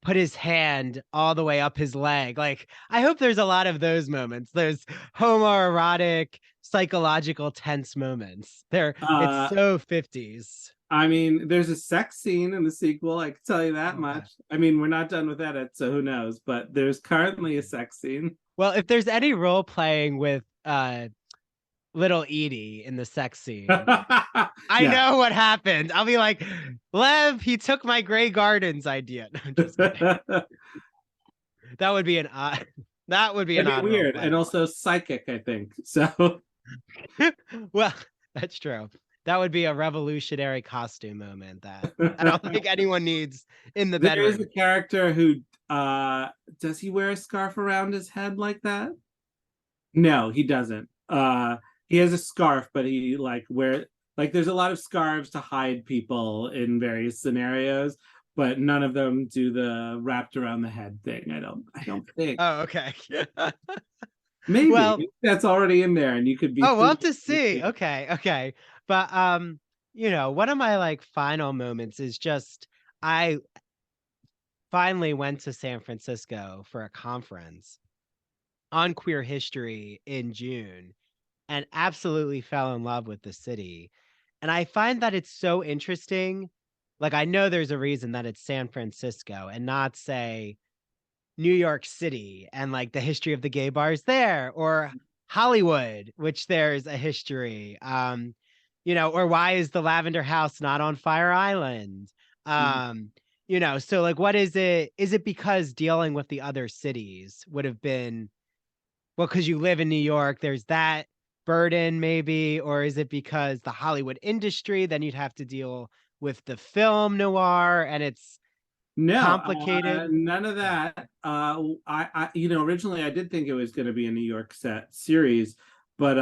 put his hand all the way up his leg? Like, I hope there's a lot of those moments. There's homoerotic, psychological, tense moments. It's so 50s. I mean, there's a sex scene in the sequel, I can tell you that much. I mean, we're not done with that, so who knows? But there's currently a sex scene. Well, if there's any role playing with little Edie in the sex scene, I know what happened. I'll be like, Lev, he took my Grey Gardens idea. No, I'm just kidding. That would be an odd. That would be an odd weird, and also psychic, I think. So, well, that's true. That would be a revolutionary costume moment that I don't think anyone needs in the bedroom. There is a character who does he wear a scarf around his head like that? No, he doesn't. He has a scarf, but he there's a lot of scarves to hide people in various scenarios, but none of them do the wrapped around the head thing. I don't think. Oh, okay. Maybe that's already in there and you could be. Oh, we'll have to see. Okay. But one of my final moments is just I finally went to San Francisco for a conference on queer history in June and absolutely fell in love with the city. And I find that it's so interesting. Like, I know there's a reason that it's San Francisco and not, say, New York City and the history of the gay bars there, or Hollywood, which there's a history. Or why is the Lavender House not on Fire Island? So what is it? Is it because dealing with the other cities would have been, well, because you live in New York, there's that burden maybe, or is it because the Hollywood industry, then you'd have to deal with the film noir and it's complicated? None of that. I originally I did think it was going to be a New York set series, but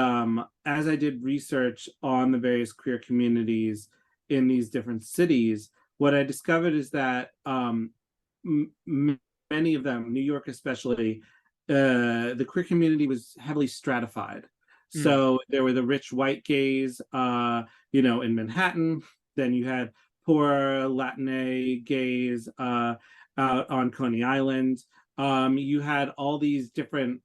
as I did research on the various queer communities in these different cities, what I discovered is that many of them, New York especially, the queer community was heavily stratified. So there were the rich white gays, in Manhattan. Then you had poor Latina gays out on Coney Island. You had all these different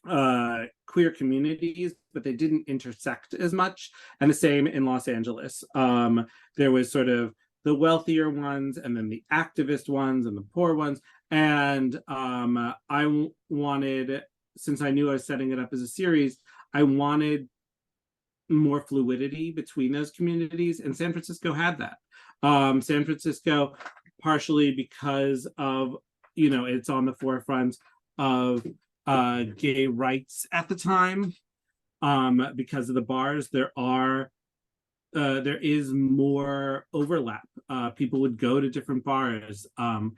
queer communities, but they didn't intersect as much. And the same in Los Angeles. There was sort of the wealthier ones, and then the activist ones, and the poor ones. And I wanted since I knew I was setting it up as a series, I wanted more fluidity between those communities, and San Francisco had that. San Francisco, partially because of, it's on the forefront of gay rights at the time, because of the bars. There is more overlap. People would go to different bars. The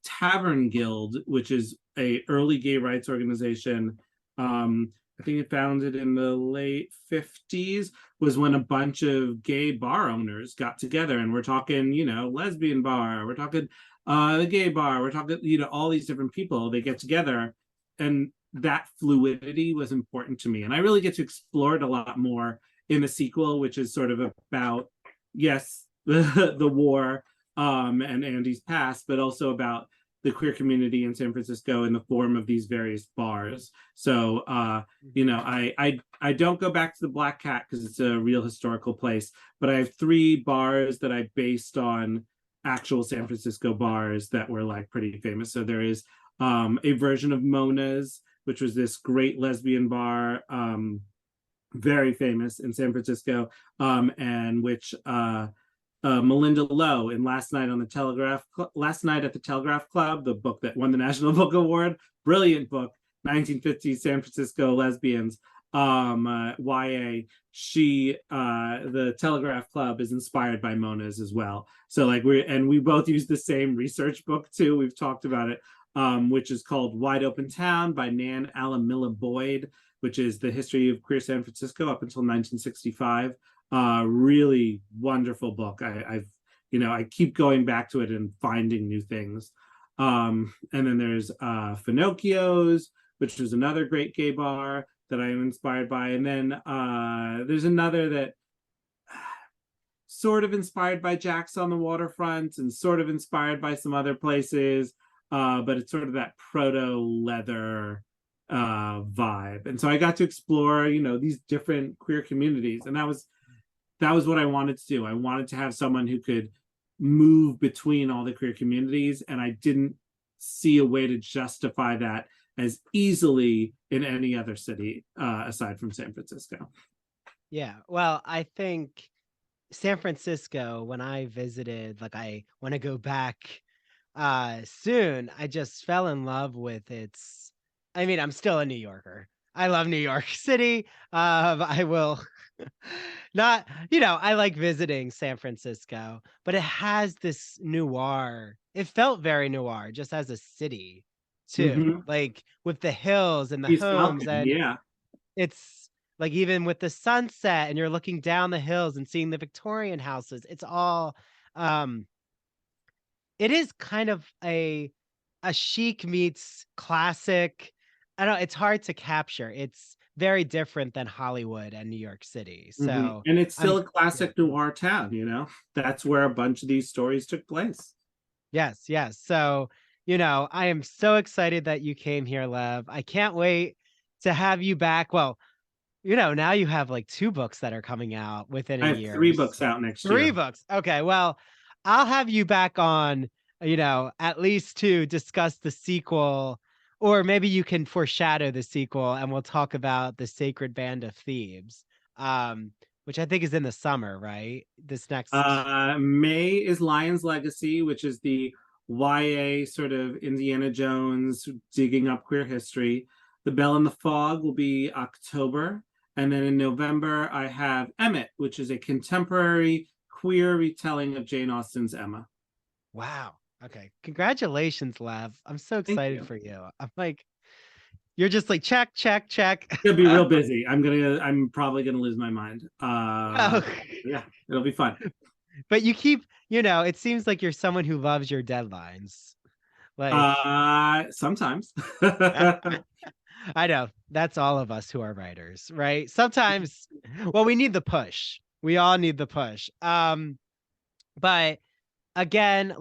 Tavern Guild, which is a early gay rights organization, I think it founded in the late 50s, was when a bunch of gay bar owners got together, and we're talking, lesbian bar, we're talking the gay bar, we're talking, all these different people, they get together, and that fluidity was important to me. And I really get to explore it a lot more in the sequel, which is sort of about, yes, the war and Andy's past, but also about the queer community in San Francisco in the form of these various bars. So, I don't go back to the Black Cat because it's a real historical place, but I have 3 bars that I based on actual San Francisco bars that were like pretty famous. So there is a version of Mona's, which was this great lesbian bar, very famous in San Francisco, and which Melinda Lowe in Last Night at the Telegraph Club, the book that won the National Book Award, brilliant book, 1950s San Francisco lesbians, YA. The Telegraph Club is inspired by Mona's as well. So we both use the same research book too. We've talked about it, which is called Wide Open Town by Nan Alamilla Boyd, which is the history of queer San Francisco up until 1965. Really wonderful book. I keep going back to it and finding new things. And then there's Finocchio's, which was another great gay bar that I am inspired by. And then there's another that sort of inspired by Jack's on the Waterfront and sort of inspired by some other places, but it's sort of that proto-leather vibe. And so I got to explore, these different queer communities. And that was what I wanted to do. I wanted to have someone who could move between all the queer communities, and I didn't see a way to justify that as easily in any other city aside from San Francisco. Yeah, well, I think San Francisco, when I visited, I want to go back soon, I just fell in love with I'm still a New Yorker. I love New York City. I will not, I like visiting San Francisco, but it has this noir. It felt very noir just as a city too, with the hills and the East homes. Falcon, And yeah. it's even with the sunset and you're looking down the hills and seeing the Victorian houses, it's all, it is kind of a chic meets classic. I don't know, it's hard to capture. It's very different than Hollywood and New York City. So and it's still a classic noir town, that's where a bunch of these stories took place. Yes. So, I am so excited that you came here, Lev. I can't wait to have you back. Well, now you have 2 books that are coming out within a year. 3 books out next year. 3 books. Okay. Well, I'll have you back on, at least to discuss the sequel, or maybe you can foreshadow the sequel and we'll talk about the Sacred Band of Thieves, which I think is in the summer, right? This next May is Lion's Legacy, which is the YA sort of Indiana Jones digging up queer history. The Bell and the Fog will be October. And then in November, I have Emmett, which is a contemporary queer retelling of Jane Austen's Emma. Wow. Okay. Congratulations, Lev. I'm so excited for you. I'm you're just check. It'll be real busy. I'm probably gonna lose my mind. Yeah, it'll be fun. But you keep, it seems like you're someone who loves your deadlines. Sometimes. I know. That's all of us who are writers, right? Sometimes, well, we need the push. We all need the push. But again,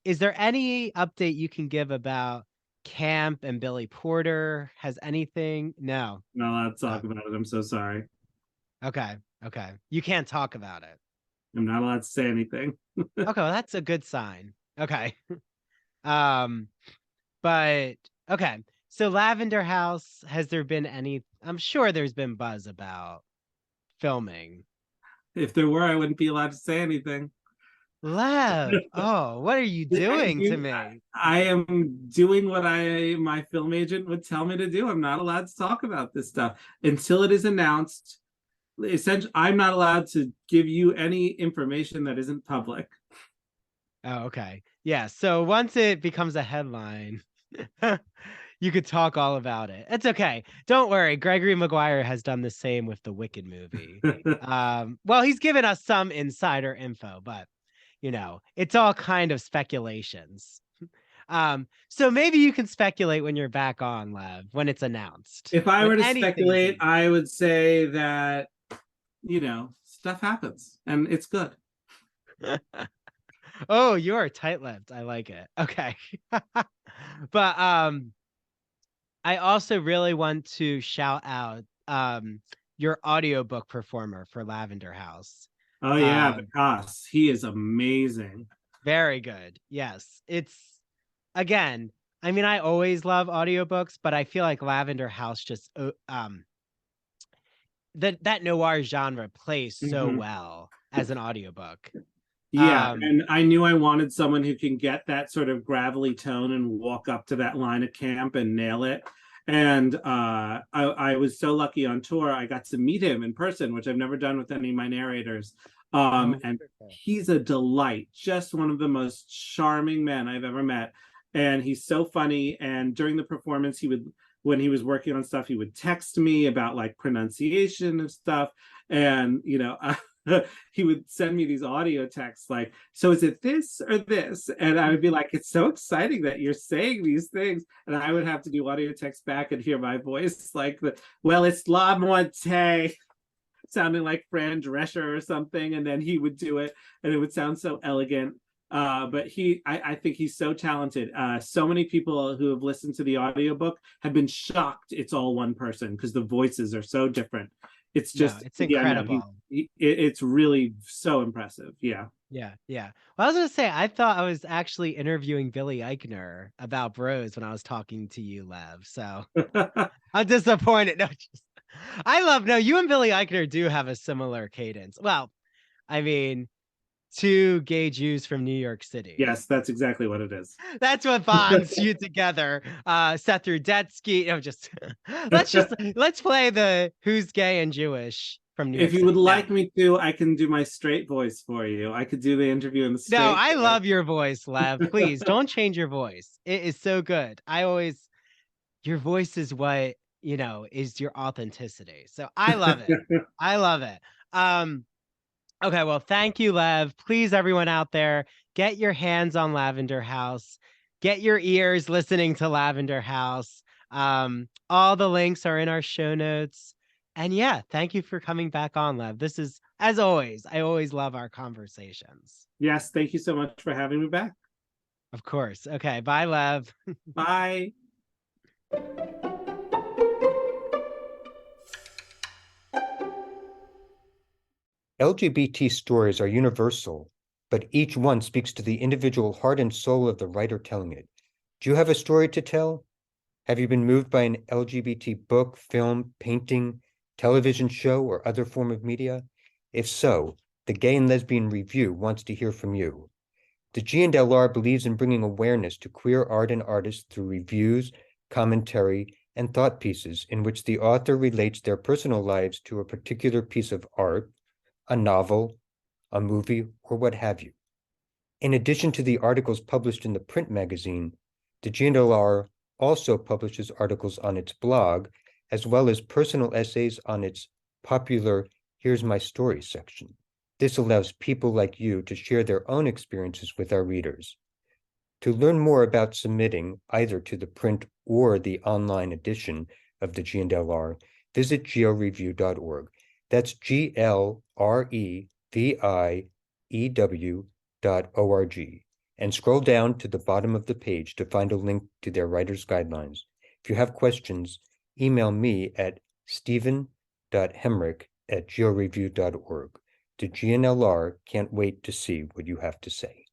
is there any update you can give about Camp and Billy Porter? Has anything? No. Not allowed to talk about it. I'm so sorry. Okay. You can't talk about it. I'm not allowed to say anything. Okay, well, that's a good sign. Okay. But okay. So Lavender House, has there been any, I'm sure there's been buzz about filming. If there were, I wouldn't be allowed to say anything. Lev, oh, what are you doing to me? I am doing what my film agent would tell me to do. I'm not allowed to talk about this stuff until it is announced. Essentially, I'm not allowed to give you any information that isn't public. Oh, okay. Yeah, so once it becomes a headline, you could talk all about it. It's okay. Don't worry. Gregory Maguire has done the same with the Wicked movie. Well, he's given us some insider info, but it's all kind of speculations. So maybe you can speculate when you're back on, Lev, when it's announced. If I When were to anything's speculate, announced. I would say that, stuff happens and it's good. Oh, you're tight-lipped. I like it. Okay. But I also really want to shout out your audiobook performer for Lavender House. Oh yeah, Vikas. He is amazing. Very good. Yes. It's, again, I mean, I always love audiobooks, but I feel like Lavender House just that noir genre plays so well as an audiobook. Yeah, and I knew I wanted someone who can get that sort of gravelly tone and walk up to that line of camp and nail it. And I was so lucky on tour, I got to meet him in person, which I've never done with any of my narrators. And he's a delight, just one of the most charming men I've ever met. And he's so funny. And during the performance, when he was working on stuff, he would text me about like pronunciation of stuff. And, he would send me these audio texts like, so is it this or this? And I would be like, it's so exciting that you're saying these things. And I would have to do audio text back and hear my voice like, well, it's Lamontaine, sounding like Fran Drescher or something. And then he would do it and it would sound so elegant. But I think he's so talented. So many people who have listened to the audiobook have been shocked it's all one person because the voices are so different. It's just, it's incredible. It's really so impressive. Yeah. Yeah. Well, I was going to say, I thought I was actually interviewing Billy Eichner about Bros when I was talking to you, Lev. So I'm disappointed. No, you and Billy Eichner do have a similar cadence. Well, I mean, two gay Jews from New York City. Yes, that's exactly what it is. That's what bonds you together. Seth Rudetsky. Let's play the Who's Gay and Jewish from New York City. If you would like me to, I can do my straight voice for you. I could do the interview in the straight. No, I love your voice, Lev. Please don't change your voice. It is so good. Your voice is what, is your authenticity. So I love it. I love it. Okay, well, thank you, Lev. Please, everyone out there, get your hands on Lavender House. Get your ears listening to Lavender House. All the links are in our show notes. And yeah, thank you for coming back on, Lev. This is, as always, I always love our conversations. Yes, thank you so much for having me back. Of course. Okay, bye, Lev. Bye. LGBT stories are universal, but each one speaks to the individual heart and soul of the writer telling it. Do you have a story to tell? Have you been moved by an LGBT book, film, painting, television show, or other form of media? If so, the Gay and Lesbian Review wants to hear from you. The G&LR believes in bringing awareness to queer art and artists through reviews, commentary, and thought pieces in which the author relates their personal lives to a particular piece of art, a novel, a movie, or what have you. In addition to the articles published in the print magazine, the G&LR also publishes articles on its blog, as well as personal essays on its popular Here's My Story section. This allows people like you to share their own experiences with our readers. To learn more about submitting either to the print or the online edition of the G&LR, visit georeview.org. That's GLREVIEW.org. And scroll down to the bottom of the page to find a link to their writer's guidelines. If you have questions, email me at stephen.hemrick@georeview.org. The G&LR can't wait to see what you have to say.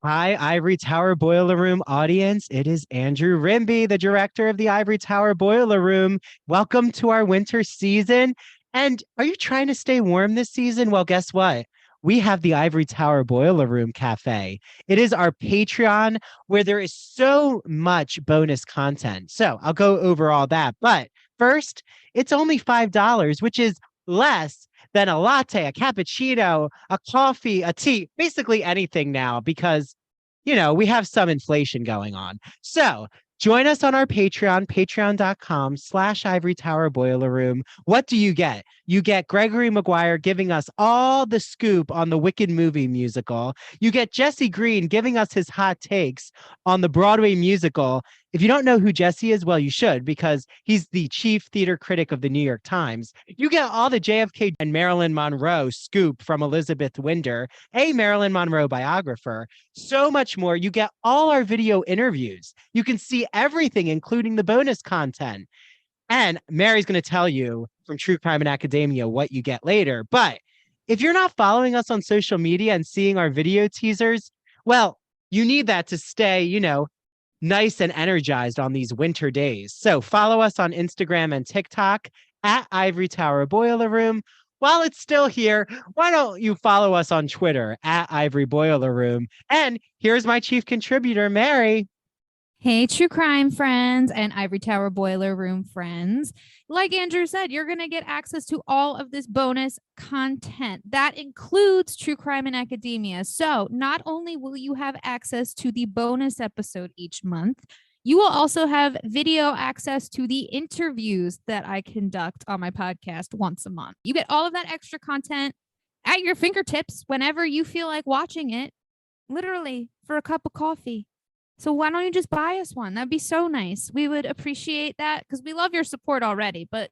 Hi, Ivory Tower Boiler Room audience. It is Andrew Rimby, the director of the Ivory Tower Boiler Room. Welcome to our winter season. And are you trying to stay warm this season? Well, guess what? We have the Ivory Tower Boiler Room Cafe. It is our Patreon where there is so much bonus content. So I'll go over all that. But first, it's only $5, which is less than a latte, a cappuccino, a coffee, a tea, basically anything now because, we have some inflation going on. So join us on our Patreon, patreon.com/Ivory Tower Boiler Room. What do you get? You get Gregory Maguire giving us all the scoop on the Wicked movie musical. You get Jesse Green giving us his hot takes on the Broadway musical. If you don't know who Jesse is, well, you should, because he's the chief theater critic of the New York Times. You get all the JFK and Marilyn Monroe scoop from Elizabeth Winder, a Marilyn Monroe biographer. So much more. You get all our video interviews. You can see everything, including the bonus content. And Mary's going to tell you from True Crime and Academia what you get later. But if you're not following us on social media and seeing our video teasers, well, you need that to stay, nice and energized on these winter days. So follow us on Instagram and TikTok at Ivory Tower Boiler Room. While it's still here, why don't you follow us on Twitter at Ivory Boiler Room? And here's my chief contributor, Mary. Hey, true crime friends and Ivory Tower Boiler Room friends. Like Andrew said, you're going to get access to all of this bonus content. That includes True Crime and Academia. So not only will you have access to the bonus episode each month, you will also have video access to the interviews that I conduct on my podcast once a month. You get all of that extra content at your fingertips whenever you feel like watching it, literally for a cup of coffee. So why don't you just buy us one? That'd be so nice. We would appreciate that because we love your support already, but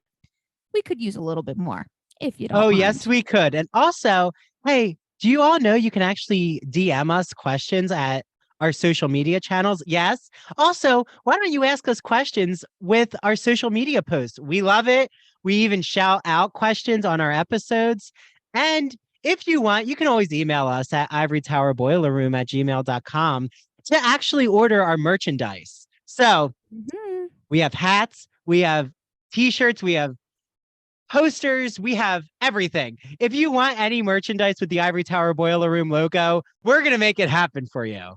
we could use a little bit more if you don't mind. Yes, we could. And also, hey, do you all know you can actually DM us questions at our social media channels? Yes. Also, why don't you ask us questions with our social media posts? We love it. We even shout out questions on our episodes. And if you want, you can always email us at ivorytowerboilerroom@gmail.com to actually order our merchandise. So we have hats, we have t-shirts, we have posters, we have everything. If you want any merchandise with the Ivory Tower Boiler Room logo, we're going to make it happen for you.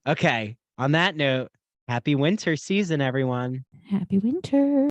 Okay, on that note, happy winter season, everyone. Happy winter.